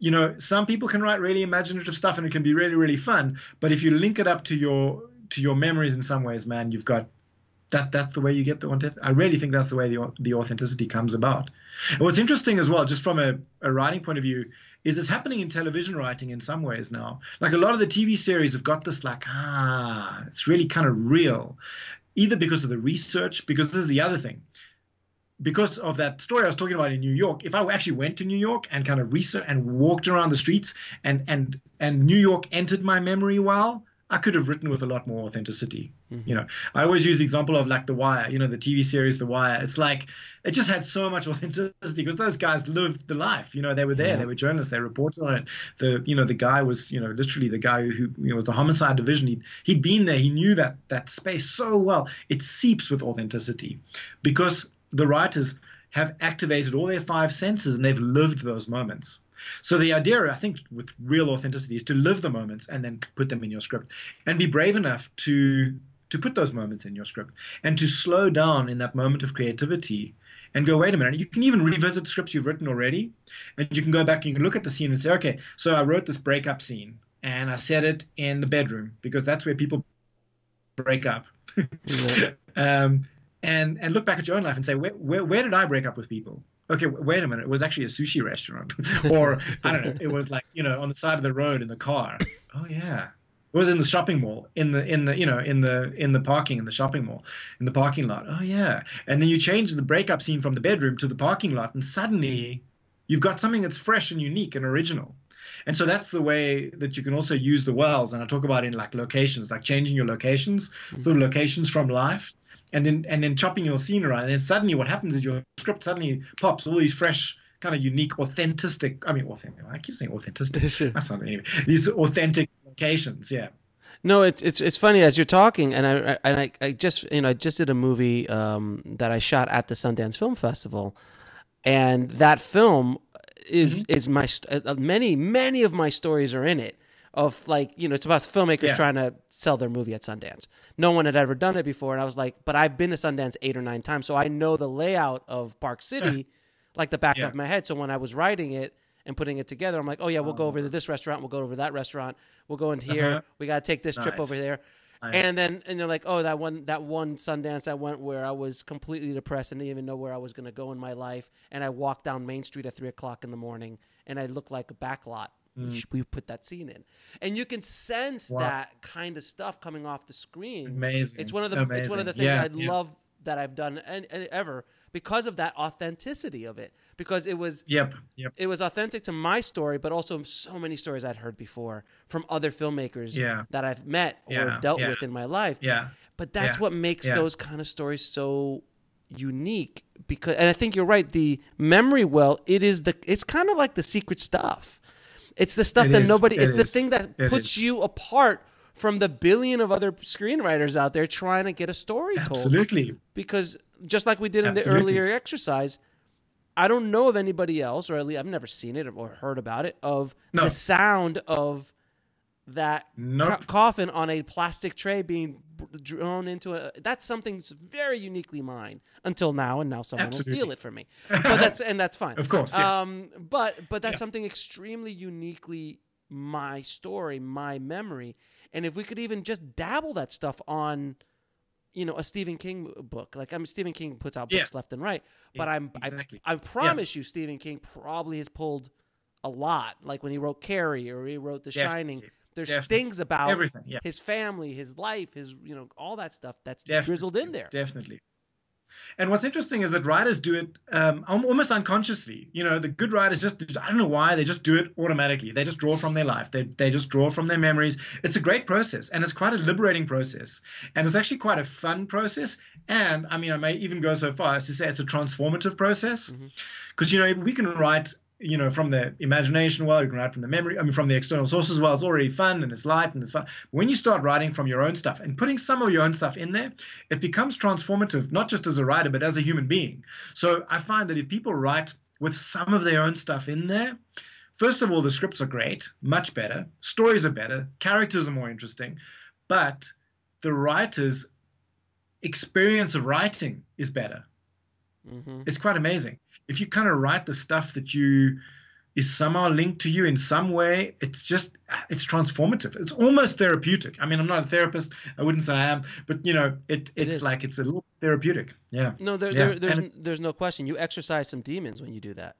you know, some people can write really imaginative stuff and it can be really, really fun. But if you link it up to your memories in some ways, man, you've got, that's the way you get the authenticity. I really think that's the way the authenticity comes about. And what's interesting as well, just from a writing point of view, is it's happening in television writing in some ways now. Like a lot of the TV series have got this like, it's really kind of real, either because of the research, because this is the other thing. Because of that story I was talking about in New York, if I actually went to New York and kind of researched and walked around the streets and New York entered my memory well, I could have written with a lot more authenticity. You know, I always use the example of like The Wire, you know, the TV series The Wire. It's like, it just had so much authenticity because those guys lived the life. You know, they were there, they were journalists, they reported on it. The guy was, you know, literally the guy who you know, was the homicide division. He'd been there, he knew that space so well. It seeps with authenticity because the writers have activated all their five senses and they've lived those moments. So the idea, I think, with real authenticity is to live the moments and then put them in your script and be brave enough to put those moments in your script and to slow down in that moment of creativity and go, wait a minute. You can even revisit scripts you've written already and you can go back and you can look at the scene and say, okay, so I wrote this breakup scene and I set it in the bedroom because that's where people break up. And look back at your own life and say, where did I break up with people? Okay, wait a minute. It was actually a sushi restaurant, or I don't know. It was like, you know, on the side of the road in the car. Oh yeah, it was in the shopping mall, in the parking in the shopping mall, in the parking lot. Oh yeah, and then you change the breakup scene from the bedroom to the parking lot, and suddenly you've got something that's fresh and unique and original. And so that's the way that you can also use the wells. And I talk about in like locations, like changing your locations, sort of locations from life. And then chopping your scene around, and then suddenly what happens is your script suddenly pops all these fresh, kind of unique, authentic. I keep saying authentic. That's not anyway. These authentic locations, yeah. No, it's funny as you're talking, and I just did a movie that I shot at the Sundance Film Festival, and that film is my many of my stories are in it. Of like, you know, it's about filmmakers trying to sell their movie at Sundance. No one had ever done it before. And I was like, but I've been to Sundance 8 or 9 times. So I know the layout of Park City like the back of my head. So when I was writing it and putting it together, I'm like, oh yeah, we'll go over to this restaurant. We'll go over to that restaurant. We'll go into here. We got to take this trip over there. Nice. And they're like, oh, that one Sundance I went where I was completely depressed and didn't even know where I was going to go in my life. And I walked down Main Street at 3:00 in the morning and I looked like a backlot. We put that scene in, and you can sense that kind of stuff coming off the screen. Amazing. It's one of the things I love that I've done and ever because of that authenticity of it. Because it was it was authentic to my story, but also so many stories I'd heard before from other filmmakers that I've met or have dealt with in my life. But that's what makes those kind of stories so unique. Because, and I think you're right. The memory well, it's kind of like the secret stuff. It's the stuff that nobody. It's the thing that puts you apart from the billion of other screenwriters out there trying to get a story told. Absolutely. Because just like we did in the earlier exercise, I don't know of anybody else, or at least I've never seen it or heard about it, of the sound of that coffin on a plastic tray being drawn into a. That's something that's very uniquely mine until now, and now someone will steal it from me. But that's fine. Of course. Yeah. But that's something extremely uniquely my story, my memory, and if we could even just dabble that stuff on, a Stephen King book. Like, Stephen King puts out books left and right, but I promise you, Stephen King probably has pulled a lot. Like when he wrote Carrie or he wrote The Shining, there's things about everything, his family, his life, his all that stuff that's drizzled in there. Definitely. And what's interesting is that writers do it almost unconsciously. The good writers I don't know why, they just do it automatically. They just draw from their life. They just draw from their memories. It's a great process, and it's quite a liberating process. And it's actually quite a fun process. And, I may even go so far as to say it's a transformative process. Because, we can write from the imagination well, you can write from the memory, from the external sources well, it's already fun and it's light and it's fun. When you start writing from your own stuff and putting some of your own stuff in there, it becomes transformative, not just as a writer, but as a human being. So I find that if people write with some of their own stuff in there, first of all, the scripts are great, much better, stories are better, characters are more interesting, but the writer's experience of writing is better. It's quite amazing. If you kind of write the stuff that is somehow linked to you in some way, it's transformative. It's almost therapeutic. I'm not a therapist. I wouldn't say I am, but it's like it's a little therapeutic. Yeah. No, there's no question. You exercise some demons when you do that.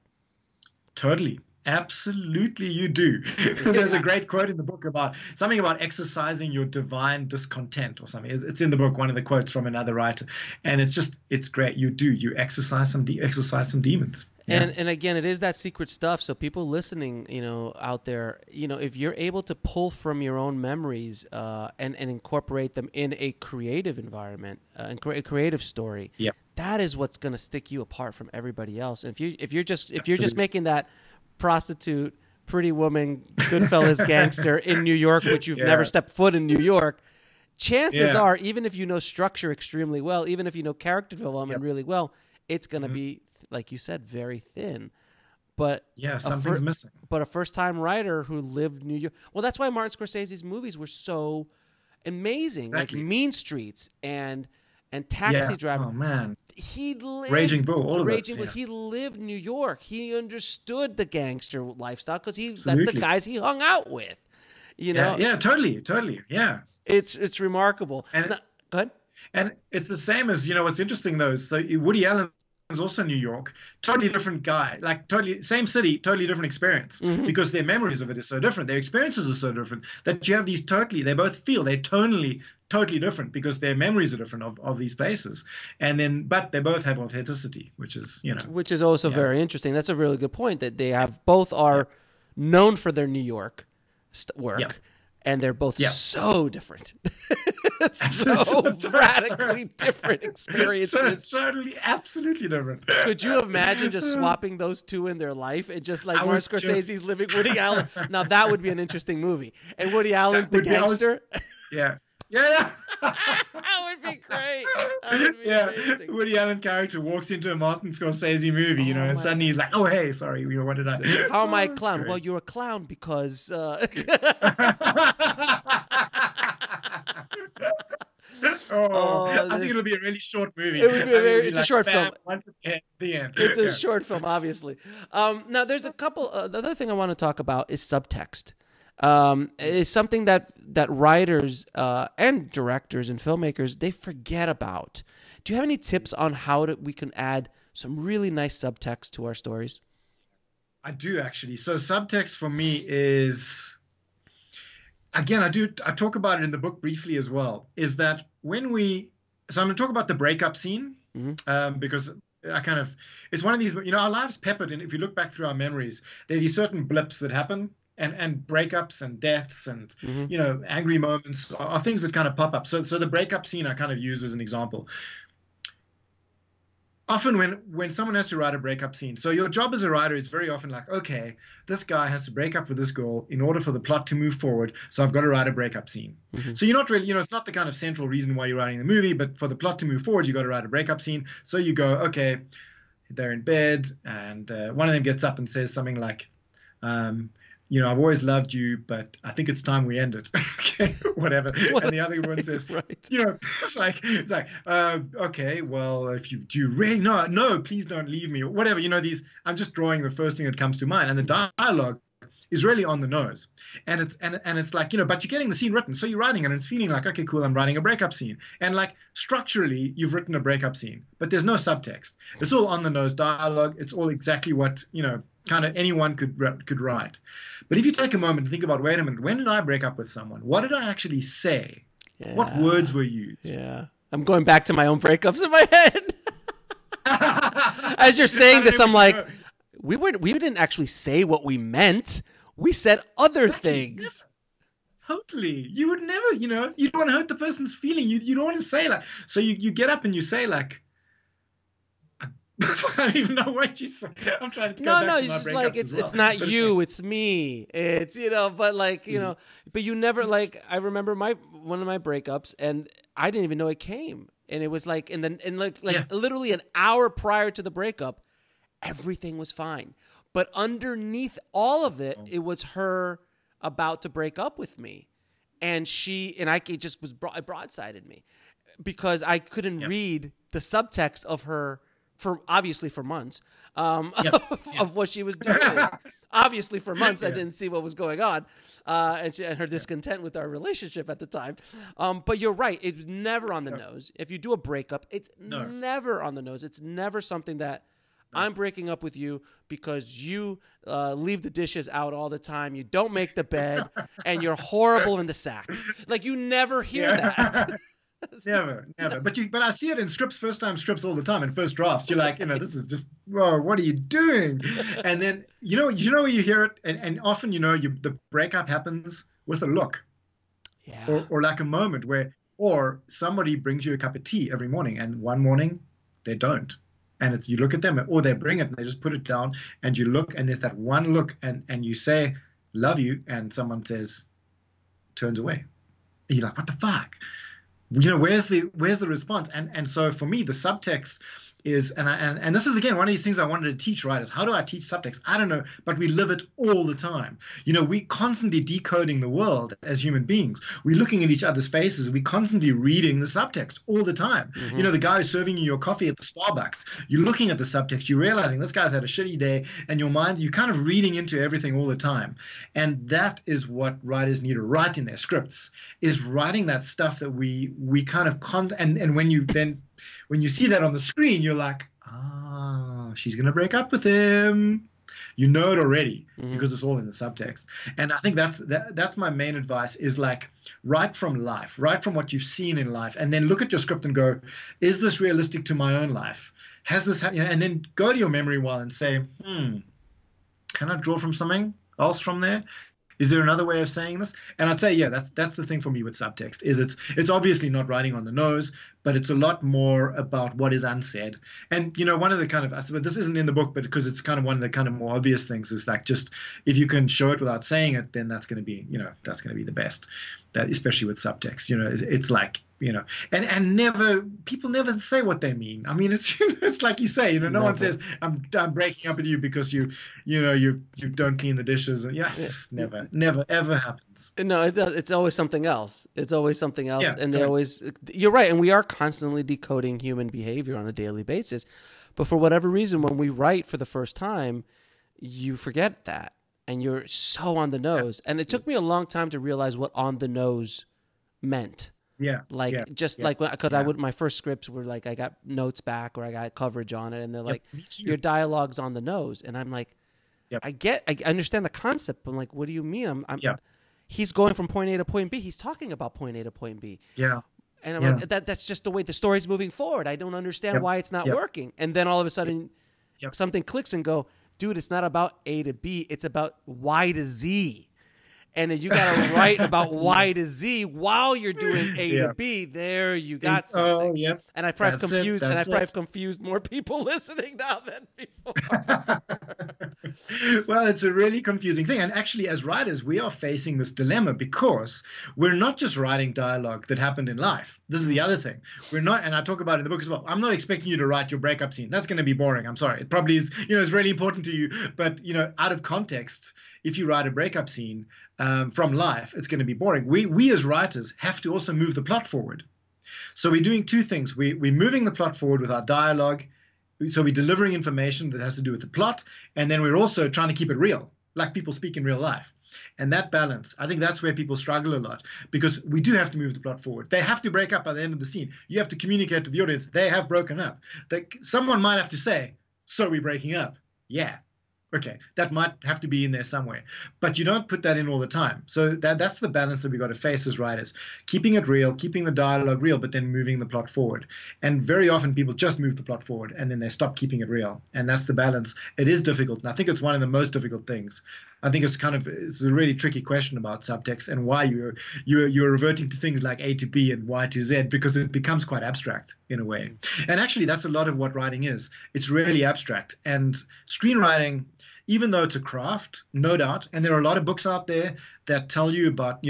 Totally. Absolutely, you do. There's a great quote in the book about something about exercising your divine discontent or something. It's in the book, one of the quotes from another writer, and it's great. You exercise some demons. Yeah. And again, it is that secret stuff. So people listening, out there, if you're able to pull from your own memories and incorporate them in a creative environment, and a creative story, that is what's going to stick you apart from everybody else. And if you're just making that prostitute, pretty woman, Goodfellas gangster in New York, which you've never stepped foot in New York, chances are, even if you know structure extremely well, even if you know character development really well, it's going to be, like you said, very thin. But something's missing. But a first-time writer who lived New York. Well, that's why Martin Scorsese's movies were so amazing, like Mean Streets and Taxi Driver. Oh man. He lived Raging Bull, all of Raging those, Bull. He lived New York. He understood the gangster lifestyle because that's the guys he hung out with. Yeah, totally. Yeah. It's remarkable. And go ahead. And it's the same as, what's interesting though, so Woody Allen is also New York, totally different guy, like totally same city, totally different experience, because their memories of it is so different, their experiences are so different that you have these they both feel they're tonally totally different because their memories are different of these places, but they both have authenticity, which is also very interesting. That's a really good point, that they have both are known for their New York work, and they're both so different. So radically different experiences. Totally, absolutely different. Could you imagine just swapping those two in their life? And just like Martin Scorsese's living Woody Allen. Now that would be an interesting movie. And Woody Allen's the gangster. Yeah. That would be great. That would be amazing. Woody Allen character walks into a Martin Scorsese movie, and suddenly he's like, "Oh, hey, sorry, what did I?" How am I a clown? Well, you're a clown because. I think it'll be a really short movie. It's a short film. The end. It's a short film, obviously. Now, there's a couple. The other thing I want to talk about is subtext. It's something that writers and directors and filmmakers, they forget about. Do you have any tips on how we can add some really nice subtext to our stories? I do, actually. So subtext for me is, again, I talk about it in the book briefly as well, is that so I'm going to talk about the breakup scene, because it's one of these, our lives peppered, and if you look back through our memories, there are these certain blips that happen, and breakups and deaths and, angry moments are things that kind of pop up. So the breakup scene I kind of use as an example. Often when someone has to write a breakup scene, so your job as a writer is very often like, okay, this guy has to break up with this girl in order for the plot to move forward, so I've got to write a breakup scene. So you're not really, it's not the kind of central reason why you're writing the movie, but for the plot to move forward, you got to write a breakup scene. So you go, okay, they're in bed, and one of them gets up and says something like, I've always loved you, but I think it's time we end it. Okay, whatever. What? And the other one says, right. It's like, okay, well, if you do really, no, please don't leave me, or whatever. I'm just drawing the first thing that comes to mind, and the dialogue is really on the nose, and it's like, but you're getting the scene written, so you're writing it, and it's feeling like, okay, cool, I'm writing a breakup scene, and like structurally you've written a breakup scene, but there's no subtext. It's all on the nose dialogue. It's all exactly what kind of anyone could write. But if you take a moment to think about, wait a minute, when did I break up with someone? What did I actually say? Yeah. What words were used? Yeah, I'm going back to my own breakups in my head. As you're saying this, I'm like, we didn't actually say what we meant. We said other things. Totally. You would never, you don't want to hurt the person's feeling. You don't want to say like, so you get up and you say like, I don't even know what you say. I'm trying to go back to it's just like, it's not you, it's me. It's, but like, but you never, like, I remember one of my breakups, and I didn't even know it came. And it was like, literally an hour prior to the breakup, everything was fine. But underneath all of it, it was her about to break up with me. And it just was broadsided me because I couldn't read the subtext of her obviously for months of what she was doing. Obviously for months, I didn't see what was going on and her discontent with our relationship at the time. But you're right. It was never on the nose. If you do a breakup, it's never on the nose. It's never something that I'm breaking up with you because you leave the dishes out all the time. You don't make the bed and you're horrible in the sack. Like you never hear that. Never. But I see it in scripts, first-time scripts all the time. In first drafts, you're like, this is just, whoa, what are you doing? And then, where you hear it, and often, the breakup happens with a look, or like a moment or somebody brings you a cup of tea every morning, and one morning they don't, and you look at them, or they bring it and they just put it down, and you look, and there's that one look, and you say, love you, and someone turns away, and you're like, what the fuck? Where's the response? And so for me, the subtext is, and this is again one of these things I wanted to teach writers. How do I teach subtext? I don't know, but we live it all the time. We constantly decoding the world as human beings. We're looking at each other's faces. We constantly reading the subtext all the time. Mm-hmm. The guy who's serving you your coffee at the Starbucks, you're looking at the subtext, you're realizing this guy's had a shitty day, and your mind, you're kind of reading into everything all the time. And that is what writers need to write in their scripts, is writing that stuff that we kind of and when you see that on the screen, you're like, she's going to break up with him. You know it already because it's all in the subtext. And I think that's my main advice is like, write from life, write from what you've seen in life, and then look at your script and go, is this realistic to my own life? Has this and then go to your memory well and say, can I draw from something else from there? Is there another way of saying this? And I'd say, that's the thing for me with subtext, is it's obviously not writing on the nose, but it's a lot more about what is unsaid. And, one of the kind of, but this isn't in the book, but because it's kind of one of the kind of more obvious things is like, just if you can show it without saying it, then that's going to be, that's going to be the best. That, especially with subtext, it's like, and people never say what they mean. I mean, it's like you say, no one says I'm breaking up with you because you don't clean the dishes, and never ever happens. No, it's always something else. It's always something else, and you're right, and we are constantly decoding human behavior on a daily basis. But for whatever reason, when we write for the first time, you forget that, and you're so on the nose. And it took me a long time to realize what on the nose meant. Because my first scripts were like, I got notes back or I got coverage on it, and they're like, your dialogue's on the nose, and I'm like, I understand the concept, but I'm like, what do you mean? He's going from point A to point B. He's talking about point A to point B. Yeah. And I'm like, that's just the way the story's moving forward. I don't understand why it's not working. And then all of a sudden, something clicks and go, dude, it's not about A to B. It's about Y to Z. and you got to write about Y to Z while you're doing A to B. There you got something. Oh, yep. And I probably have confused more people listening now than before. Well, it's a really confusing thing. And actually, as writers, we are facing this dilemma because we're not just writing dialogue that happened in life. This is the other thing. We're not, and I talk about it in the book as well. I'm not expecting you to write your breakup scene. That's going to be boring. I'm sorry. It probably is, it's really important to you. But, out of context, if you write a breakup scene from life, it's going to be boring. We as writers have to also move the plot forward. So we're doing two things. We're moving the plot forward with our dialogue. So we're delivering information that has to do with the plot, and then we're also trying to keep it real, like people speak in real life. And that balance, I think that's where people struggle a lot, because we do have to move the plot forward. They have to break up by the end of the scene. You have to communicate to the audience, they have broken up. Someone might have to say, so we're breaking up. Yeah. Okay, that might have to be in there somewhere, but you don't put that in all the time. So that's the balance that we've got to face as writers, keeping it real, keeping the dialogue real, but then moving the plot forward. And very often people just move the plot forward and then they stop keeping it real. And that's the balance. It is difficult, and I think it's one of the most difficult things. I think it's a really tricky question about subtext and why you're reverting to things like A to B and Y to Z, because it becomes quite abstract in a way. And actually, that's a lot of what writing is. It's really abstract. And screenwriting, even though it's a craft, no doubt, and there are a lot of books out there that tell you about,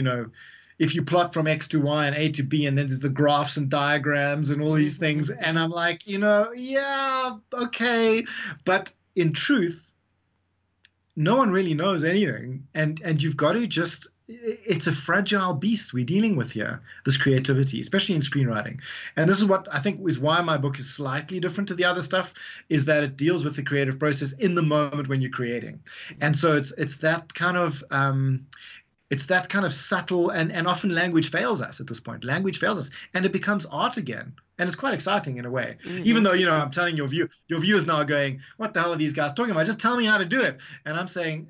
if you plot from X to Y and A to B, and then there's the graphs and diagrams and all these things. And I'm like, yeah, okay. But in truth, no one really knows anything. And you've got to just, it's a fragile beast we're dealing with here, this creativity, especially in screenwriting. And this is what I think is why my book is slightly different to the other stuff, is that it deals with the creative process in the moment when you're creating. And so it's that kind of subtle, and often language fails us at this point. Language fails us, and it becomes art again. And it's quite exciting in a way, even though, I'm telling your viewers now going, what the hell are these guys talking about? Just tell me how to do it. And I'm saying,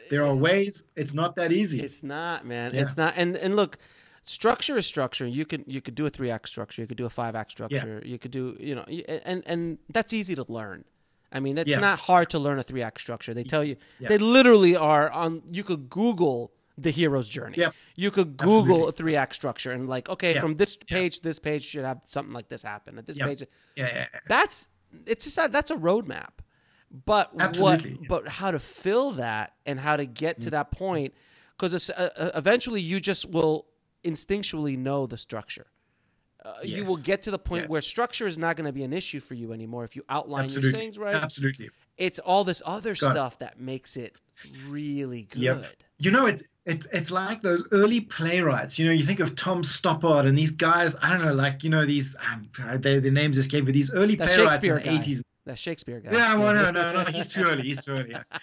there are ways. It's not that easy. It's not, man. Yeah. It's not. And look, structure is structure. You could do a 3-act structure. You could do a 5-act structure. Yeah. You could do, and that's easy to learn. I mean, it's not hard to learn a 3-act structure. They tell you, they literally are on, you could Google the hero's journey. Yep. You could Google a 3-act structure and from this page to this page should have something like this happen. At this page. That's a roadmap. But but how to fill that and how to get to that point, because eventually you just will instinctually know the structure. You will get to the point where structure is not going to be an issue for you anymore if you outline your things right. Absolutely. It's all this other stuff that makes it really good. Yep. It's like those early playwrights. You think of Tom Stoppard and these guys. I don't know, these their names escape me. These early playwrights in the 80s. That Shakespeare guy. Yeah, well, no, he's too early.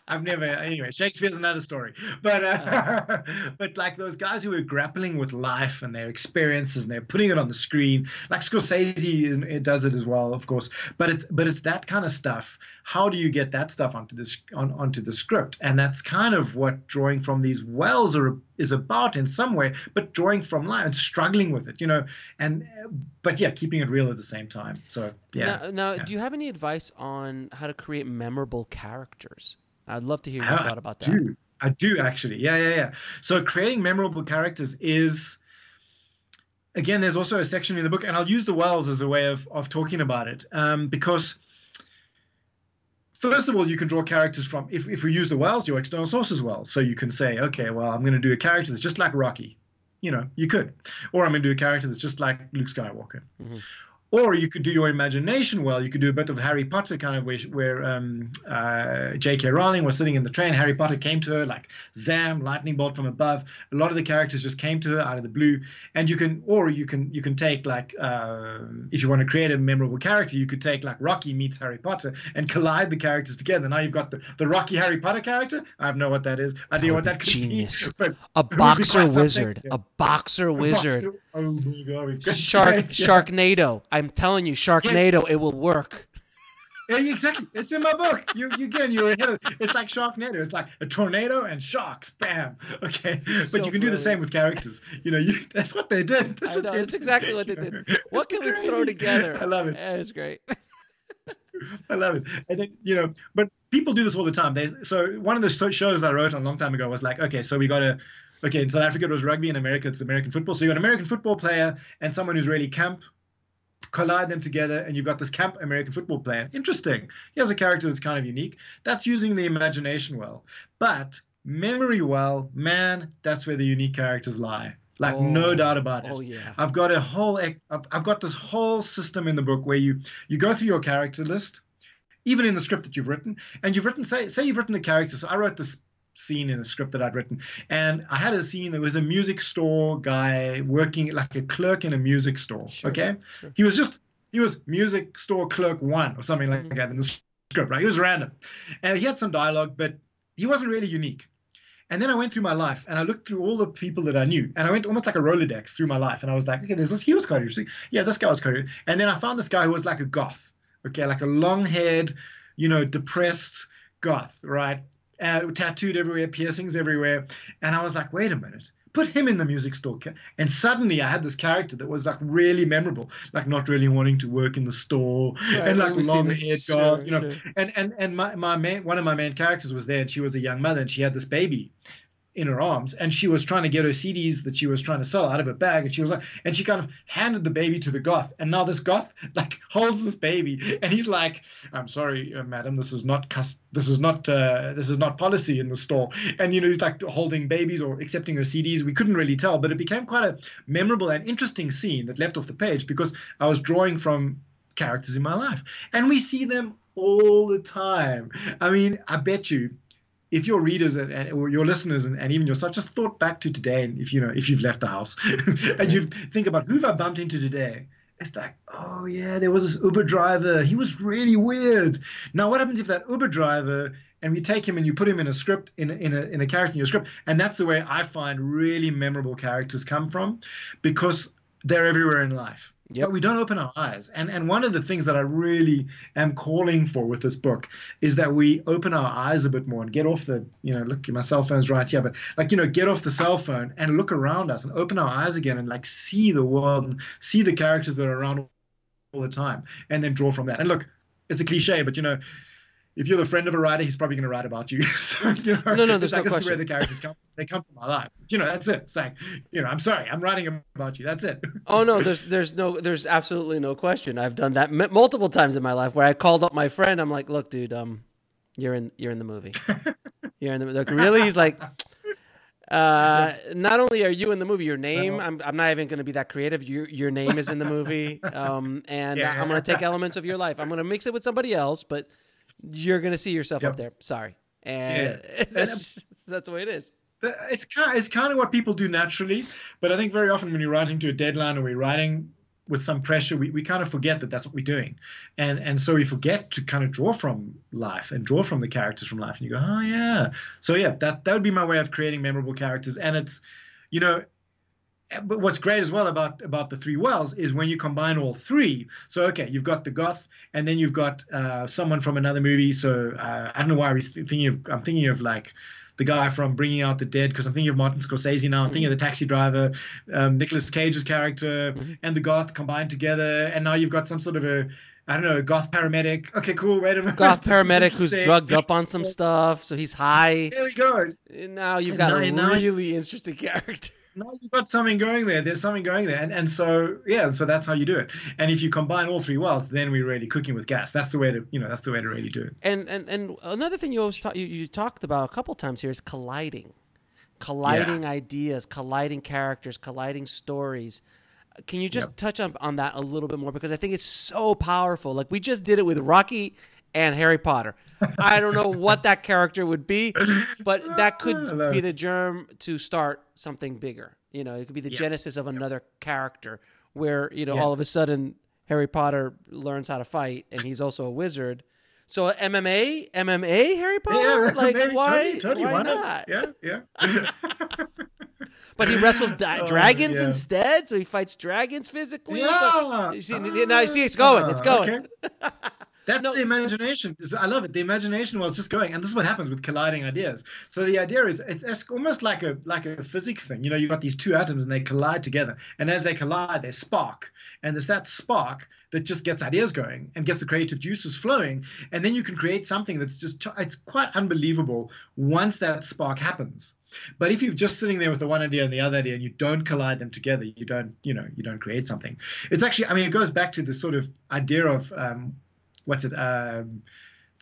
Anyway, Shakespeare's another story. But but like those guys who are grappling with life and their experiences and they're putting it on the screen, like Scorsese does it as well, of course. But it's that kind of stuff. How do you get that stuff onto the script? And that's kind of what drawing from these wells is about in some way, but drawing from life and struggling with it, but keeping it real at the same time. So Now, do you have any advice on how to create memorable characters? I'd love to hear your thought about that. I do actually. Yeah. So creating memorable characters is, again, there's also a section in the book, and I'll use the wells as a way of talking about it, because first of all, you can draw characters from, if we use the wells, your external sources wells. So you can say, okay, well, I'm going to do a character that's just like Rocky. You could. Or I'm going to do a character that's just like Luke Skywalker. Mm-hmm. Or you could do your imagination well. You could do a bit of Harry Potter kind of where J.K. Rowling was sitting in the train. Harry Potter came to her like Zam, lightning bolt from above. A lot of the characters just came to her out of the blue. And you can take like, if you want to create a memorable character, you could take like Rocky meets Harry Potter and collide the characters together. Now you've got the Rocky Harry Potter character. I have no what that is. Idea what that could genius. be. But a boxer wizard. Yeah. A boxer wizard. Oh my God. We've got Sharknado. I'm telling you, Sharknado, it will work. Yeah, exactly. It's in my book. You're ahead. It's like Sharknado. It's like a tornado and sharks. Bam. Okay. But you can do the same with characters. That's what they did. That's exactly what they did. What can we throw together? I love it. Yeah, it's great. I love it. And then, but people do this all the time. So one of the shows I wrote on a long time ago was like, okay, so okay, in South Africa it was rugby, in America it's American football. So you got an American football player and someone who's really camp, collide them together, and you've got this camp American football player. Interesting. He has a character that's kind of unique. That's using the imagination well. But memory well, man, that's where the unique characters lie. Like, no doubt about it. Oh, yeah. I've got this whole system in the book where you go through your character list, even in the script that you've written, and you've written, say you've written a character. So I wrote this scene in a script that I'd written, and I had a scene that was a music store guy working like a clerk in a music store. Sure, okay. Sure. He was music store clerk 1 or something like that in the script, right? He was random, and he had some dialogue, but he wasn't really unique. And then I went through my life and I looked through all the people that I knew, and I went almost like a Rolodex through my life, and I was like, okay, he was quite interesting. Yeah, this guy was quite interesting. And then I found this guy who was like a goth, okay, like a long-haired, depressed goth, right? Tattooed everywhere, piercings everywhere. And I was like, wait a minute, put him in the music store. And suddenly I had this character that was like really memorable, like not really wanting to work in the store, right, and like long-haired goth, Sure. And one of my main characters was there, and she was a young mother, and she had this baby in her arms, and she was trying to get her CDs that she was trying to sell out of her bag, and she kind of handed the baby to the goth, and now this goth like holds this baby, and he's like, I'm sorry, madam, this is not policy in the store. And he's like holding babies or accepting her CDs. We couldn't really tell, but it became quite a memorable and interesting scene that leapt off the page because I was drawing from characters in my life, and we see them all the time. I mean, I bet you, if your readers or your listeners and even yourself just thought back to today, and if you've left the house and you think about who have I bumped into today, it's like, oh yeah, there was this Uber driver. He was really weird. Now, what happens if that Uber driver, and we take him and you put him in a script, in a character in your script, and that's the way I find really memorable characters come from, because they're everywhere in life. Yep. But we don't open our eyes. And one of the things that I really am calling for with this book is that we open our eyes a bit more and get off the, look, my cell phone's right here, but like, get off the cell phone and look around us and open our eyes again and like see the world and see the characters that are around all the time, and then draw from that. And look, it's a cliche, but if you're the friend of a writer, he's probably going to write about you. So, no, there's no question. This is where the characters come. They come from my life. That's it. It's like, I'm sorry, I'm writing about you. That's it. Oh no, there's absolutely no question. I've done that multiple times in my life where I called up my friend. I'm like, look, dude, you're in the movie. You're in the movie. Like, really? He's like, not only are you in the movie, your name, I'm not even going to be that creative. Your name is in the movie. I'm going to take elements of your life. I'm going to mix it with somebody else, but you're going to see yourself up there. Sorry. And that's the way it is. It's kind of what people do naturally, but I think very often when you're writing to a deadline or we're writing with some pressure, we kind of forget that that's what we're doing. And so we forget to kind of draw from life and draw from the characters from life. And you go, oh yeah. So yeah, that would be my way of creating memorable characters. And it's, but what's great as well about the Three Wells is when you combine all three. So, okay, you've got the goth, and then you've got someone from another movie. So I don't know why I'm thinking of like the guy from Bringing Out the Dead, because I'm thinking of Martin Scorsese now. I'm thinking of the taxi driver, Nicolas Cage's character, and the goth combined together. And now you've got some sort of a goth paramedic. Okay, cool. Wait a minute. Goth paramedic who's drugged up on some stuff, so he's high. There we go. Now you've got a really interesting character. No, you've got something going there. There's something going there. And so, yeah, so that's how you do it. And if you combine all three wells, then we're really cooking with gas. That's the way to really do it. And another thing you talked about a couple times here is colliding ideas, colliding characters, colliding stories. Can you just touch on that a little bit more? Because I think it's so powerful. Like, we just did it with Rocky and Harry Potter. I don't know what that character would be, but that could be the germ to start something bigger. It could be the genesis of another character where, all of a sudden Harry Potter learns how to fight and he's also a wizard. So MMA Harry Potter? Yeah, like, maybe, why not? Yeah. But he wrestles dragons instead, so he fights dragons physically. Yeah. But you see it's going. Okay. That's No. the imagination. I love it. The imagination was just going, and this is what happens with colliding ideas. So the idea is it's almost like a physics thing. You know, you've got these two atoms and they collide together, and as they collide, they spark, and there's that spark that just gets ideas going and gets the creative juices flowing, and then you can create something that's it's quite unbelievable once that spark happens. But if you're just sitting there with the one idea and the other idea and you don't collide them together, you don't create something. It's actually, I mean, it goes back to the sort of idea of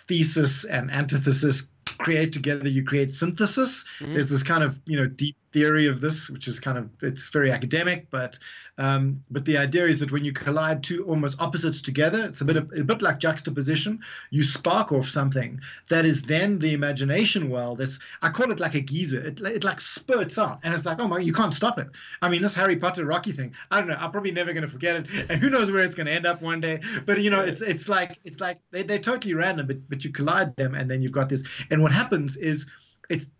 thesis and antithesis create together, you create synthesis. There's this kind of deep theory of this, which is it's very academic, but the idea is that when you collide two almost opposites together, it's a bit like juxtaposition. You spark off something that is then the imagination well. I call it like a geyser. It like spurts out, and it's like, oh my, you can't stop it. I mean, this Harry Potter Rocky thing, I don't know. I'm probably never going to forget it, and who knows where it's going to end up one day. But it's like they're totally random, but you collide them, and then you've got this. And what happens is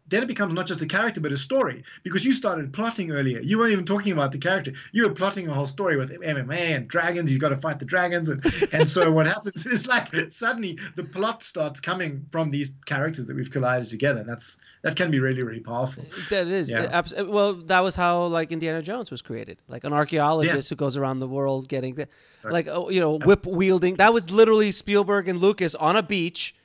then it becomes not just a character but a story, because you started plotting earlier. You weren't even talking about the character. You were plotting a whole story with MMA and dragons. He's got to fight the dragons, and so what happens is like suddenly the plot starts coming from these characters that we've collided together. And that can be really, really powerful. That is. Yeah. Well, that was how like Indiana Jones was created, like an archaeologist who goes around the world getting whip wielding. That was literally Spielberg and Lucas on a beach.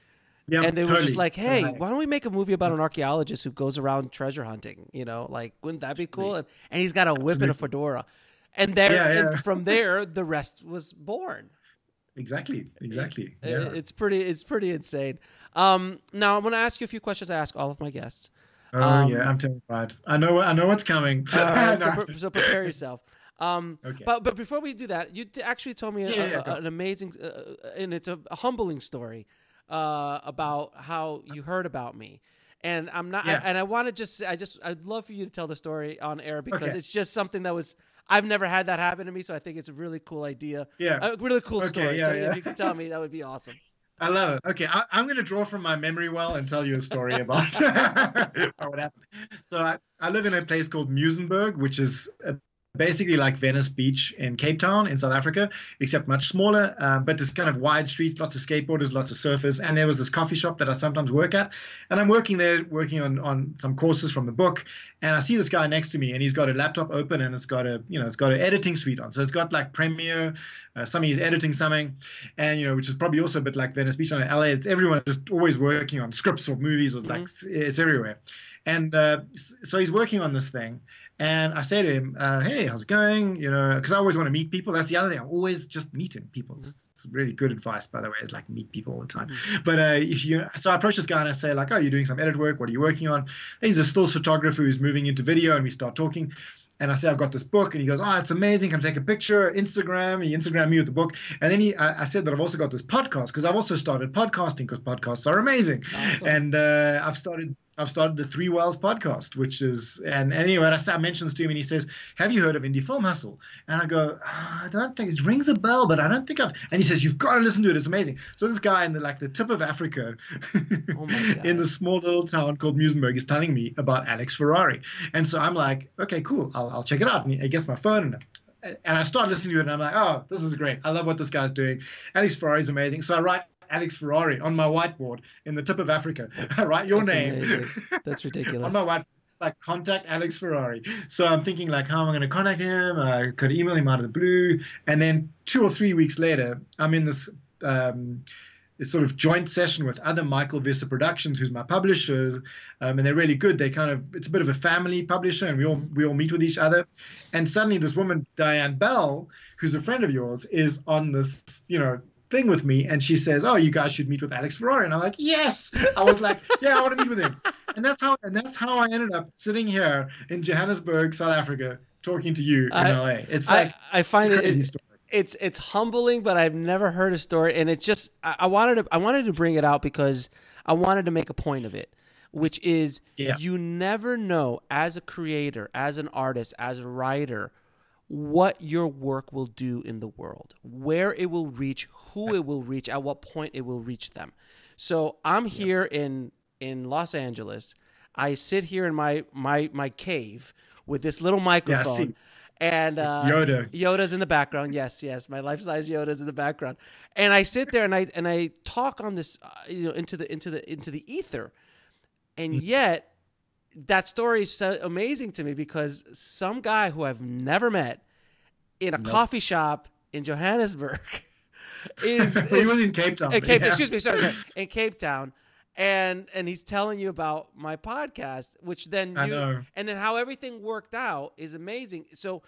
Yeah, and they were just like, hey, why don't we make a movie about an archaeologist who goes around treasure hunting? Like, wouldn't that be cool? And he's got a whip and a fedora. And and from there, the rest was born. Exactly. Yeah. It's pretty insane. Now, I'm going to ask you a few questions I ask all of my guests. I'm terrified. I know what's coming. Right, so prepare yourself. Okay. But before we do that, you actually told me an amazing, and it's a humbling story. About how you heard about me, and I'm not, and I want to I'd love for you to tell the story on air, because it's just something I've never had that happen to me, so I think it's a really cool idea, a really cool story. So if you could tell me, that would be awesome. I love it. Okay, I'm going to draw from my memory well and tell you a story about what happened. So I live in a place called Muizenberg, which is basically like Venice Beach in Cape Town in South Africa, except much smaller, but there's kind of wide streets, lots of skateboarders, lots of surfers, and there was this coffee shop that I sometimes work at, and I'm working there, working on some courses from the book, and I see this guy next to me, and he's got a laptop open, and it's got an editing suite on, so it's got like Premiere, something he's editing something, and which is probably also a bit like Venice Beach in LA. Everyone's just always working on scripts or movies, or like it's everywhere. And so he's working on this thing, and I say to him, hey, how's it going? Because I always want to meet people. That's the other thing. I'm always just meeting people. It's really good advice, by the way, is like meet people all the time. But so I approach this guy and I say like, oh, you're doing some edit work. What are you working on? He's a stills photographer who's moving into video, and we start talking. And I say, I've got this book. And he goes, oh, it's amazing. Can I take a picture? Instagram. He Instagrammed me with the book. And then I said that I've also got this podcast, because I've also started podcasting, because podcasts are amazing. Awesome. And I've started the Three Wells podcast, which is, and anyway, I mentioned this to him, and he says, have you heard of Indie Film Hustle? And I go, I don't think it rings a bell, but I don't think I've, and he says, you've got to listen to it. It's amazing. So this guy in the tip of Africa, in the small little town called Muizenberg, is telling me about Alex Ferrari. And so I'm like, okay, cool. I'll check it out. And he gets my phone, and I start listening to it, and I'm like, oh, this is great. I love what this guy's doing. Alex Ferrari is amazing. So I write Alex Ferrari on my whiteboard in the tip of Africa. I write your name. Amazing. That's ridiculous. On my whiteboard, like, contact Alex Ferrari. So I'm thinking like, how am I going to contact him? I could email him out of the blue. And then 2 or 3 weeks later, I'm in this sort of joint session with other Michael Visser Productions, who's my publishers, and they're really good. It's a bit of a family publisher, and we all meet with each other. And suddenly this woman, Diane Bell, who's a friend of yours, is on this, thing with me, and she says, oh, you guys should meet with Alex Ferrari. And I'm like, yes. I was like, yeah, I want to meet with him. And that's how I ended up sitting here in Johannesburg, South Africa, talking to you in LA. It's like, I find it's humbling, but I've never heard a story, and it's just, I wanted to bring it out because I wanted to make a point of it, which is you never know, as a creator, as an artist, as a writer, what your work will do in the world, where it will reach, who it will reach, at what point it will reach them. So I'm here in Los Angeles. I sit here in my cave with this little microphone, And Yoda's in the background. Yes, my life-size Yoda's in the background. And I sit there and I talk on this, into the ether. And yet, that story is so amazing to me because some guy who I've never met in a coffee shop in Johannesburg he was in Cape Town. Excuse me, sorry, in Cape Town. And he's telling you about my podcast, which then and then how everything worked out is amazing. So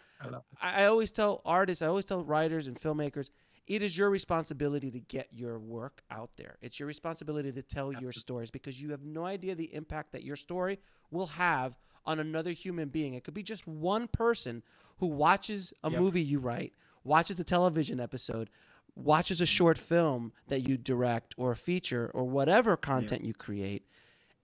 I always tell artists, I always tell writers and filmmakers, it is your responsibility to get your work out there. It's your responsibility to tell your stories because you have no idea the impact that your story will have on another human being. It could be just one person who watches a movie you write, watches a television episode, watches a short film that you direct or a feature or whatever content you create,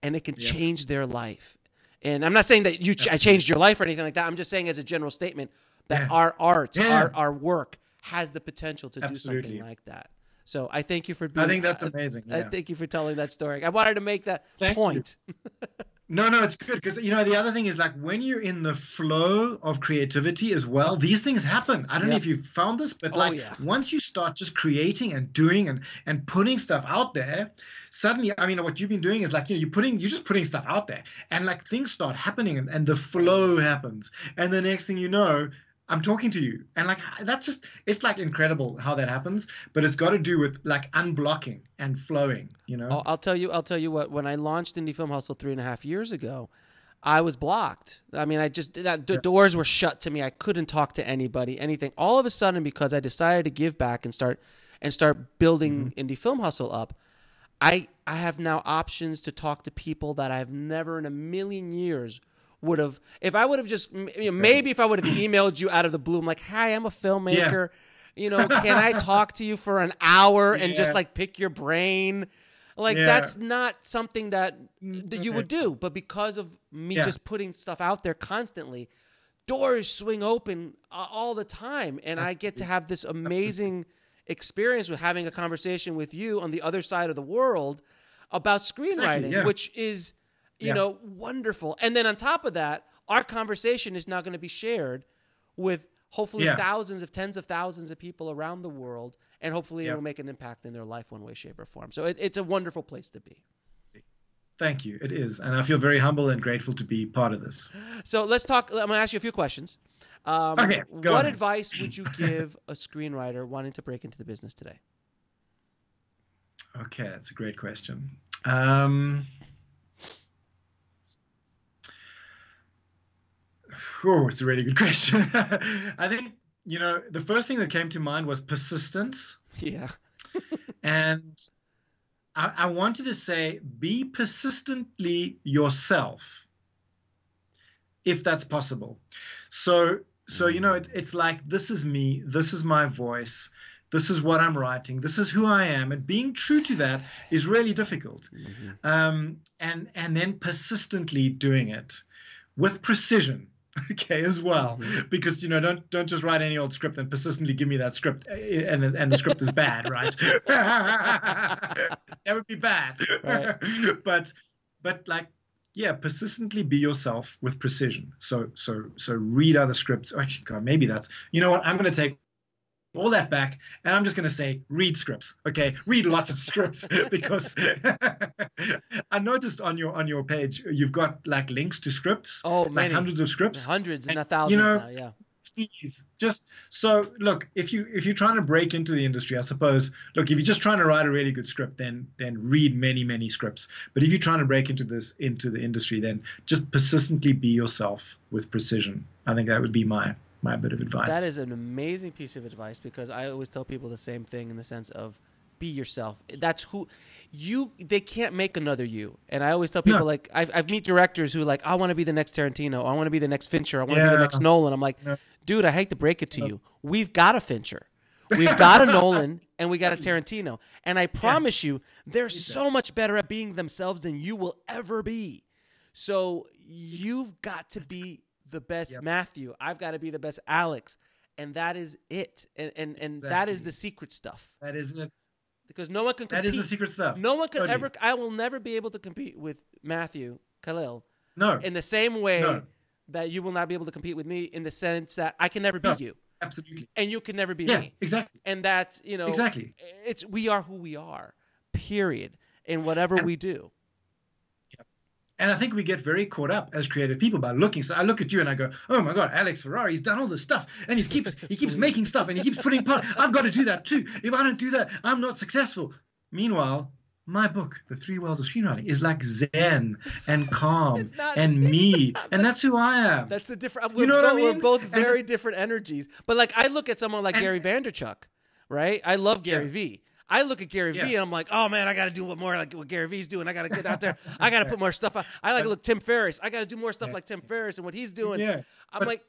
and it can change their life. And I'm not saying that I changed your life or anything like that. I'm just saying as a general statement that our art, our work has the potential to do something like that. So I thank you for being. I think that's amazing. I thank you for telling that story. I wanted to make that point. No, it's good because, the other thing is like when you're in the flow of creativity as well, these things happen. I don't know if you've found this, but once you start just creating and doing and putting stuff out there, suddenly, what you've been doing is like, you're just putting stuff out there and like things start happening and the flow happens. And the next thing you know, I'm talking to you. And like, it's like incredible how that happens, but it's got to do with like unblocking and flowing, I'll tell you what, when I launched Indie Film Hustle 3.5 years ago, I was blocked. The doors were shut to me. I couldn't talk to anybody, anything. All of a sudden, because I decided to give back and start building Indie Film Hustle up, I have now options to talk to people that I've never in a million years would have, if I would have just, maybe if I would have emailed you out of the blue, I'm like, hi, I'm a filmmaker. Can I talk to you for an hour and just like pick your brain? Like that's not something that you would do. But because of me just putting stuff out there constantly, doors swing open all the time. And I get to have this amazing experience with having a conversation with you on the other side of the world about screenwriting, which is, wonderful. And then on top of that, our conversation is now going to be shared with hopefully tens of thousands of people around the world. And hopefully it will make an impact in their life one way, shape, or form. So it's a wonderful place to be. Thank you. It is. And I feel very humble and grateful to be part of this. So let's talk. I'm going to ask you a few questions. What advice would you give a screenwriter wanting to break into the business today? Okay, that's a great question. It's a really good question. I think, the first thing that came to mind was persistence. Yeah. And I wanted to say, be persistently yourself, if that's possible. So it's like, this is me, this is my voice, this is what I'm writing, this is who I am, and being true to that is really difficult. And then persistently doing it with precision. Okay, as well, because don't just write any old script and persistently give me that script, and the script is bad, right? That would be bad. Right. But like, persistently be yourself with precision. So read other scripts. Actually, God, maybe that's, what, I'm going to take all that back, and I'm just going to say read scripts. Okay, read lots of scripts, because I noticed on your page you've got like links to scripts. Oh, like many. Hundreds of scripts, hundreds and thousands now. Yeah. Please, just so look, if you're trying to break into the industry, I suppose. Look, if you're just trying to write a really good script, then read many scripts. But if you're trying to break into the industry, then just persistently be yourself with precision. I think that would be my bit of advice. That is an amazing piece of advice, because I always tell people the same thing in the sense of be yourself. That's who they can't make another you. And I always tell people, like, I've meet directors who like, I want to be the next Tarantino. I want to be the next Fincher. I want to be the next Nolan. I'm like, dude, I hate to break it to you. We've got a Fincher. We've got a Nolan, and we got a Tarantino. And I promise you, they're so much better at being themselves than you will ever be. So you've got to be the best Matthew. I've got to be the best Alex. And that is it. And exactly. That is the secret stuff. That is it. Because no one can compete. That is the secret stuff. No one can ever. I will never be able to compete with Matthew, Kalil. No. In the same way that you will not be able to compete with me in the sense that I can never be you. Absolutely. And you can never be Yeah, me. exactly. And that's, you know, exactly. We are who we are, period, in whatever we do. And I think we get very caught up as creative people by looking. So I look at you and I go, oh my God, Alex Ferrari, he's done all this stuff. And he keeps making stuff and he keeps putting part. I've got to do that too. If I don't do that, I'm not successful. Meanwhile, my book, The Three Wells of Screenwriting, is like zen and calm and me. And that's who I am. That's the different. You know what I mean? We're both very different energies. But like, I look at someone like Gary Vaynerchuk, right? I love Gary V. I look at Gary V and I'm like, oh man, I got to do more like what Gary V's doing. I got to get out there. I got to put more stuff out. I like to look Tim Ferriss. I got to do more stuff like Tim Ferriss and what he's doing. Yeah. I'm like,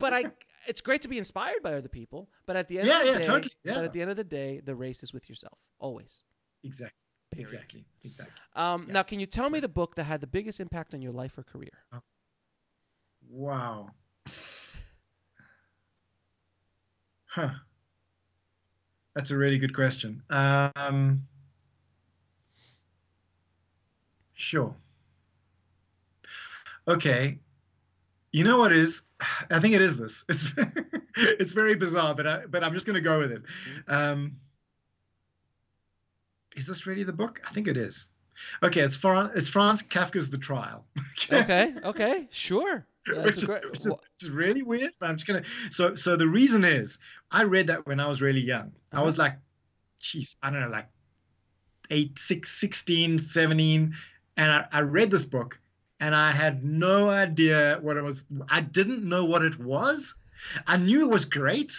but it's great to be inspired by other people. But at the end of the day, totally. But at the end of the day, the race is with yourself. Always. Exactly. Period. Exactly. Now, can you tell me the book that had the biggest impact on your life or career? Oh. Wow. Huh. That's a really good question. Sure. Okay. You know what is? I think it is this. It's very bizarre, but I'm just going to go with it. Is this really the book? I think it is. Okay, it's Franz Kafka's The Trial. Okay, sure. Which is really weird, but I'm just gonna. So the reason is, I read that when I was really young. I was like, geez, I don't know, like 16, 17, and I read this book, and I had no idea what it was. I didn't know what it was. I knew it was great.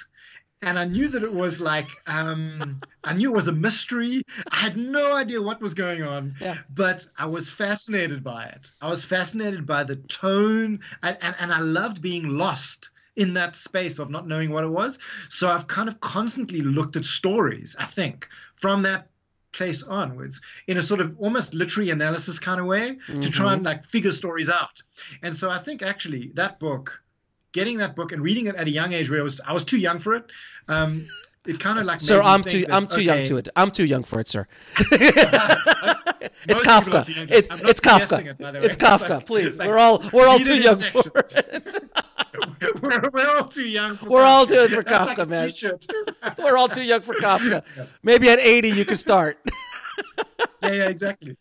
And I knew that it was like, I knew it was a mystery. I had no idea what was going on, but I was fascinated by it. I was fascinated by the tone, and I loved being lost in that space of not knowing what it was. So I've kind of constantly looked at stories, I think, from that place onwards in a sort of almost literary analysis kind of way to try and like figure stories out. And so I think actually that book, getting that book and reading it at a young age where I was too young for it. It kind of like sir, I'm too young to it. I'm too young for it, sir. It's Kafka. It's Kafka. It's Kafka. Please, like, we're all too young for it. we're all too young. We're all too young for Kafka, man. We're all too young for Kafka. Maybe at 80 you can start. Yeah, exactly.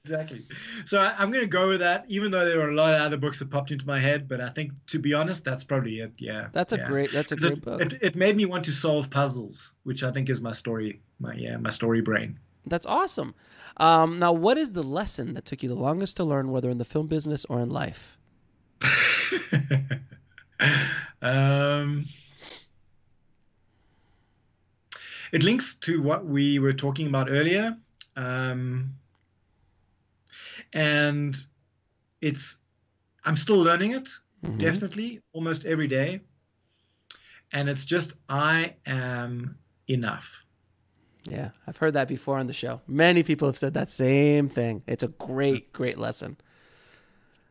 So I'm going to go with that, even though there were a lot of other books that popped into my head. But I think, to be honest, that's probably it. Yeah, that's a great book. It made me want to solve puzzles, which I think is my story brain. That's awesome. Now, what is the lesson that took you the longest to learn, whether in the film business or in life? It links to what we were talking about earlier. And I'm still learning it, definitely, almost every day. And it's just, I am enough. Yeah, I've heard that before on the show. Many people have said that same thing. It's a great, great lesson.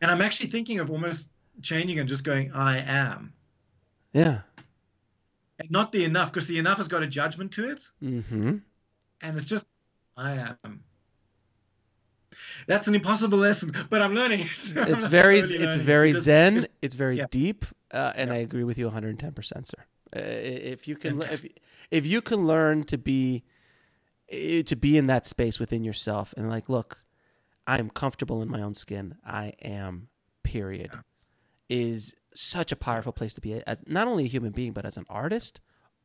And I'm actually thinking of almost changing and just going, I am. Yeah. And not the enough, because the enough has got a judgment to it. Mm-hmm. And it's just, I am. That's an impossible lesson, but I'm learning it. It's very zen. It's very deep, and I agree with you 110%, sir. If you can learn to be in that space within yourself, and like, look, I am comfortable in my own skin. I am. Period. Is such a powerful place to be as not only a human being but as an artist.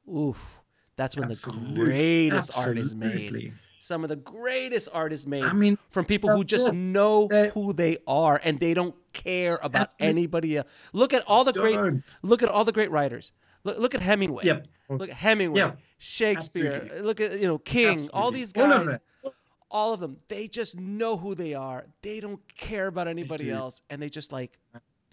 Oof, that's when the greatest art is made. Some of the greatest art is made from people who just know who they are and they don't care about anybody else. Look at all the great writers. Look at Hemingway. Yep. Look at Hemingway, Shakespeare. Absolutely. Look at King. All these guys. All of them. They just know who they are. They don't care about anybody else, and they just like,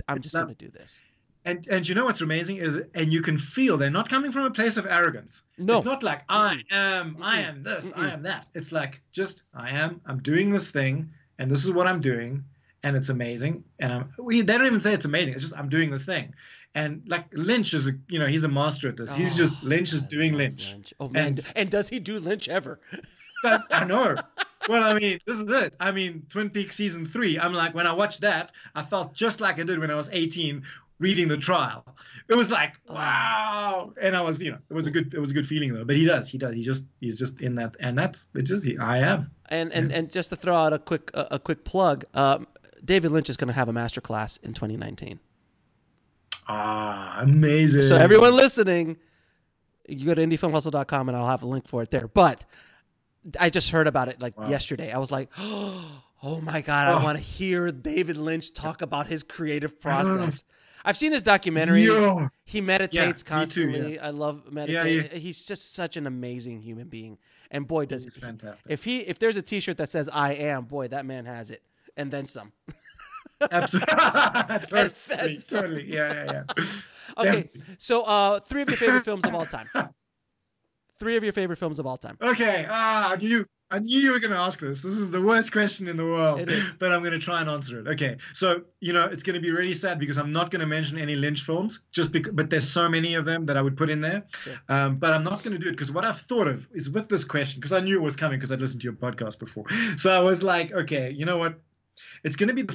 I'm just going to do this. And you know what's amazing is, and you can feel they're not coming from a place of arrogance. No. It's not like, I am this, I am that. It's like, just, I'm doing this thing, and this is what I'm doing, and it's amazing. And they don't even say it's amazing. It's just, I'm doing this thing. And like Lynch is he's a master at this. Lynch is doing Lynch. Oh man, and does he do Lynch ever? I know. Well, this is it. Twin Peaks season 3. I'm like, when I watched that, I felt just like I did when I was 18. reading the trial. It was like, wow. And I was, it was a good feeling though. But he's just in that, and it's just, I am. And just to throw out a quick plug, David Lynch is going to have a masterclass in 2019. Amazing. So everyone listening, you go to indiefilmhustle.com and I'll have a link for it there. But I just heard about it yesterday. I was like, oh my God, I want to hear David Lynch talk about his creative process. I've seen his documentaries. Yeah. He meditates constantly. Me too, yeah. I love meditating. Yeah. He's just such an amazing human being. And boy, does he. Fantastic. If there's a t-shirt that says I am, boy, that man has it. And then some. Absolutely. Totally. Yeah. Okay. So 3 of your favorite films of all time. 3 of your favorite films of all time. Okay. I knew you were going to ask this. This is the worst question in the world. It is. But I'm going to try and answer it. Okay. So, it's going to be really sad because I'm not going to mention any Lynch films but there's so many of them that I would put in there. Sure. But I'm not going to do it because what I've thought of is with this question, because I knew it was coming because I'd listened to your podcast before. So I was like, okay, you know what? It's going to be the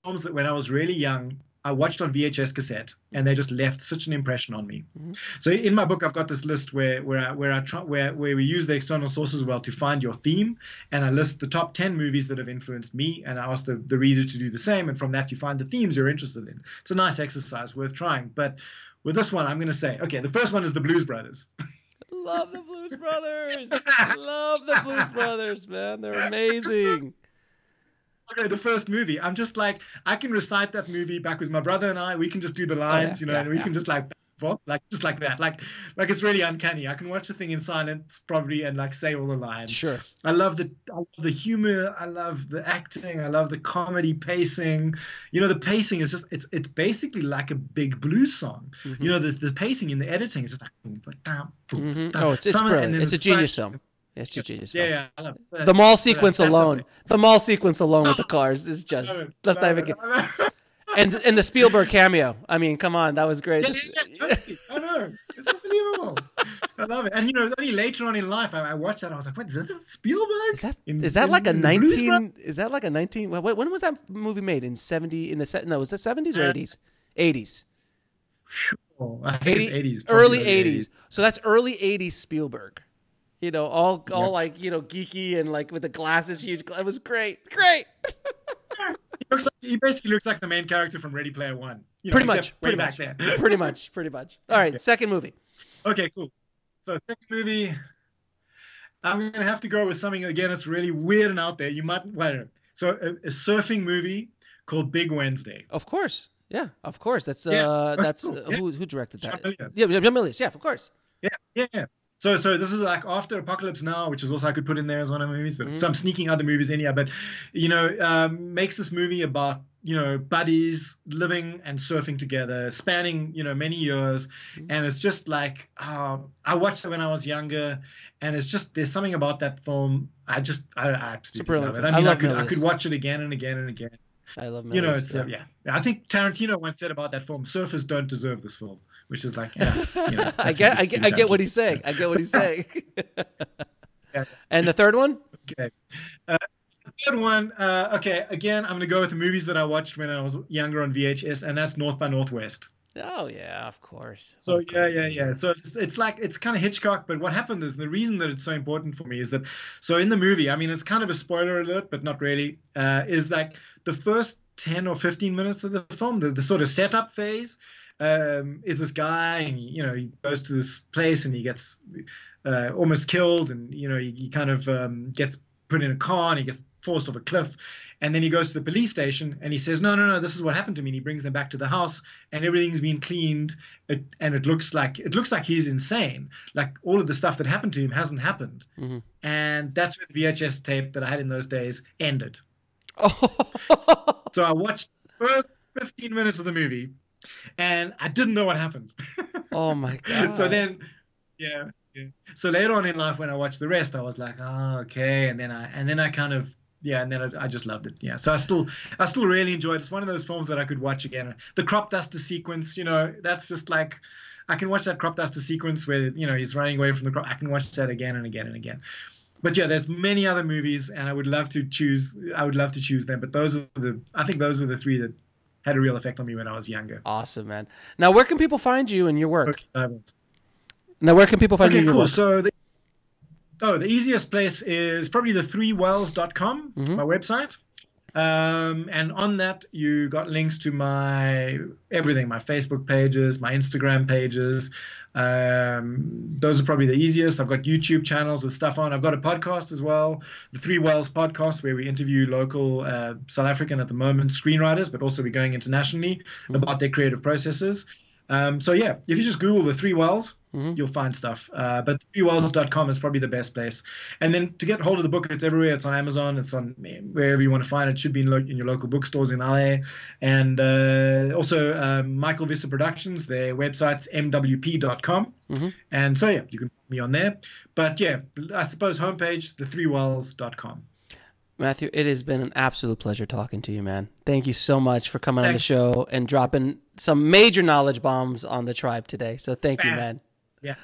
films that when I was really young, I watched on VHS cassette, and they just left such an impression on me. Mm-hmm. So in my book, I've got this list where we use the external sources well to find your theme, and I list the top 10 movies that have influenced me, and I ask the reader to do the same, and from that you find the themes you're interested in. It's a nice exercise, worth trying. But with this one, I'm going to say, okay, the first one is the Blues Brothers. Love the Blues Brothers. Love the Blues Brothers, man. They're amazing. Okay, the first movie. I'm just like, I can recite that movie back with my brother and I. We can just do the lines, and we can just just like that. Like it's really uncanny. I can watch the thing in silence probably and say all the lines. Sure. I love the humor. I love the acting. I love the comedy pacing. The pacing is just it's basically like a big blues song. Mm-hmm. The pacing in the editing is just like mm-hmm. Oh, it's brilliant. It's a genius film. It's just genius. Yeah, I love it. The mall sequence alone. The mall sequence alone with the cars is just. Let's not even get. And the Spielberg cameo. I mean, come on, that was great. Totally. I know. It's unbelievable. I love it. And only later on in life, I watched that. I was like, "What is that? Spielberg? Is that like a 19? Is that like a 19? When was that movie made? In 70? No, was that 70s or 80s? 80s. I think it's 80s. Early 80s. So that's early 80s Spielberg. All geeky and with the glasses, huge. It was great. He basically looks like the main character from Ready Player One. Pretty much. Pretty much. All right, Second movie. Okay, cool. So second movie, I'm going to have to go with something, again, it's really weird and out there. You might, so a surfing movie called Big Wednesday. Of course. Yeah, of course. That's who directed that? Yeah, John Milius. Yeah, of course. Yeah. So this is like After Apocalypse Now, which is also I could put in there as one of my movies, but so I'm sneaking other movies in here. But makes this movie about buddies living and surfing together, spanning many years, and it's just like I watched it when I was younger, and it's just there's something about that film I absolutely love it. I mean, I could watch it again and again and again. I love Milius. I think Tarantino once said about that film, surfers don't deserve this film, which is like, I get what he's saying. And the third one? Okay. The third one, again, I'm going to go with the movies that I watched when I was younger on VHS, and that's North by Northwest. Oh, yeah, of course. So, yeah. So it's kind of Hitchcock, but what happened is the reason that it's so important for me is that, so in the movie, I mean, it's kind of a spoiler alert, but not really, is like the first 10 or 15 minutes of the film, the sort of setup phase, is this guy, and he goes to this place and he gets almost killed, and he kind of gets put in a car and he gets forced off a cliff, and then he goes to the police station and he says, no, this is what happened to me, and he brings them back to the house and everything's been cleaned, and it looks like he's insane, like all of the stuff that happened to him hasn't happened. Mm-hmm. And that's where the VHS tape that I had in those days ended. So I watched the first 15 minutes of the movie and I didn't know what happened. Oh my God. So then so later on in life when I watched the rest, I was like, okay, and then I kind of I just loved it. Yeah, so I still really enjoyed it. It's one of those films that I could watch again. The crop duster sequence, that's just like, I can watch that crop duster sequence where he's running away from the crop. I can watch that again and again and again. But yeah, there's many other movies, and I would love to choose them. But I think those are the three that had a real effect on me when I was younger. Awesome, man. Now, where can people find you and your work? Okay, Now, where can people find you and your cool. work? So the easiest place is probably the threwells.com, my website. And on that, you got links to my everything, my Facebook pages, my Instagram pages. Those are probably the easiest. I've got YouTube channels with stuff on. I've got a podcast as well, the Three Wells podcast, where we interview local South African at the moment screenwriters, but also we're going internationally about their creative processes. So yeah, if you just Google the Three Wells, you'll find stuff. But threewells.com is probably the best place. And then to get hold of the book, it's everywhere. It's on Amazon. It's on wherever you want to find it. It should be in your local bookstores in LA. And also Michael Visser Productions, their website's mwp.com. And so yeah, you can find me on there. But yeah, I suppose homepage, threwells.com. Matthew, it has been an absolute pleasure talking to you, man. Thank you so much for coming on the show and dropping some major knowledge bombs on the tribe today. So thank you, man. Yeah.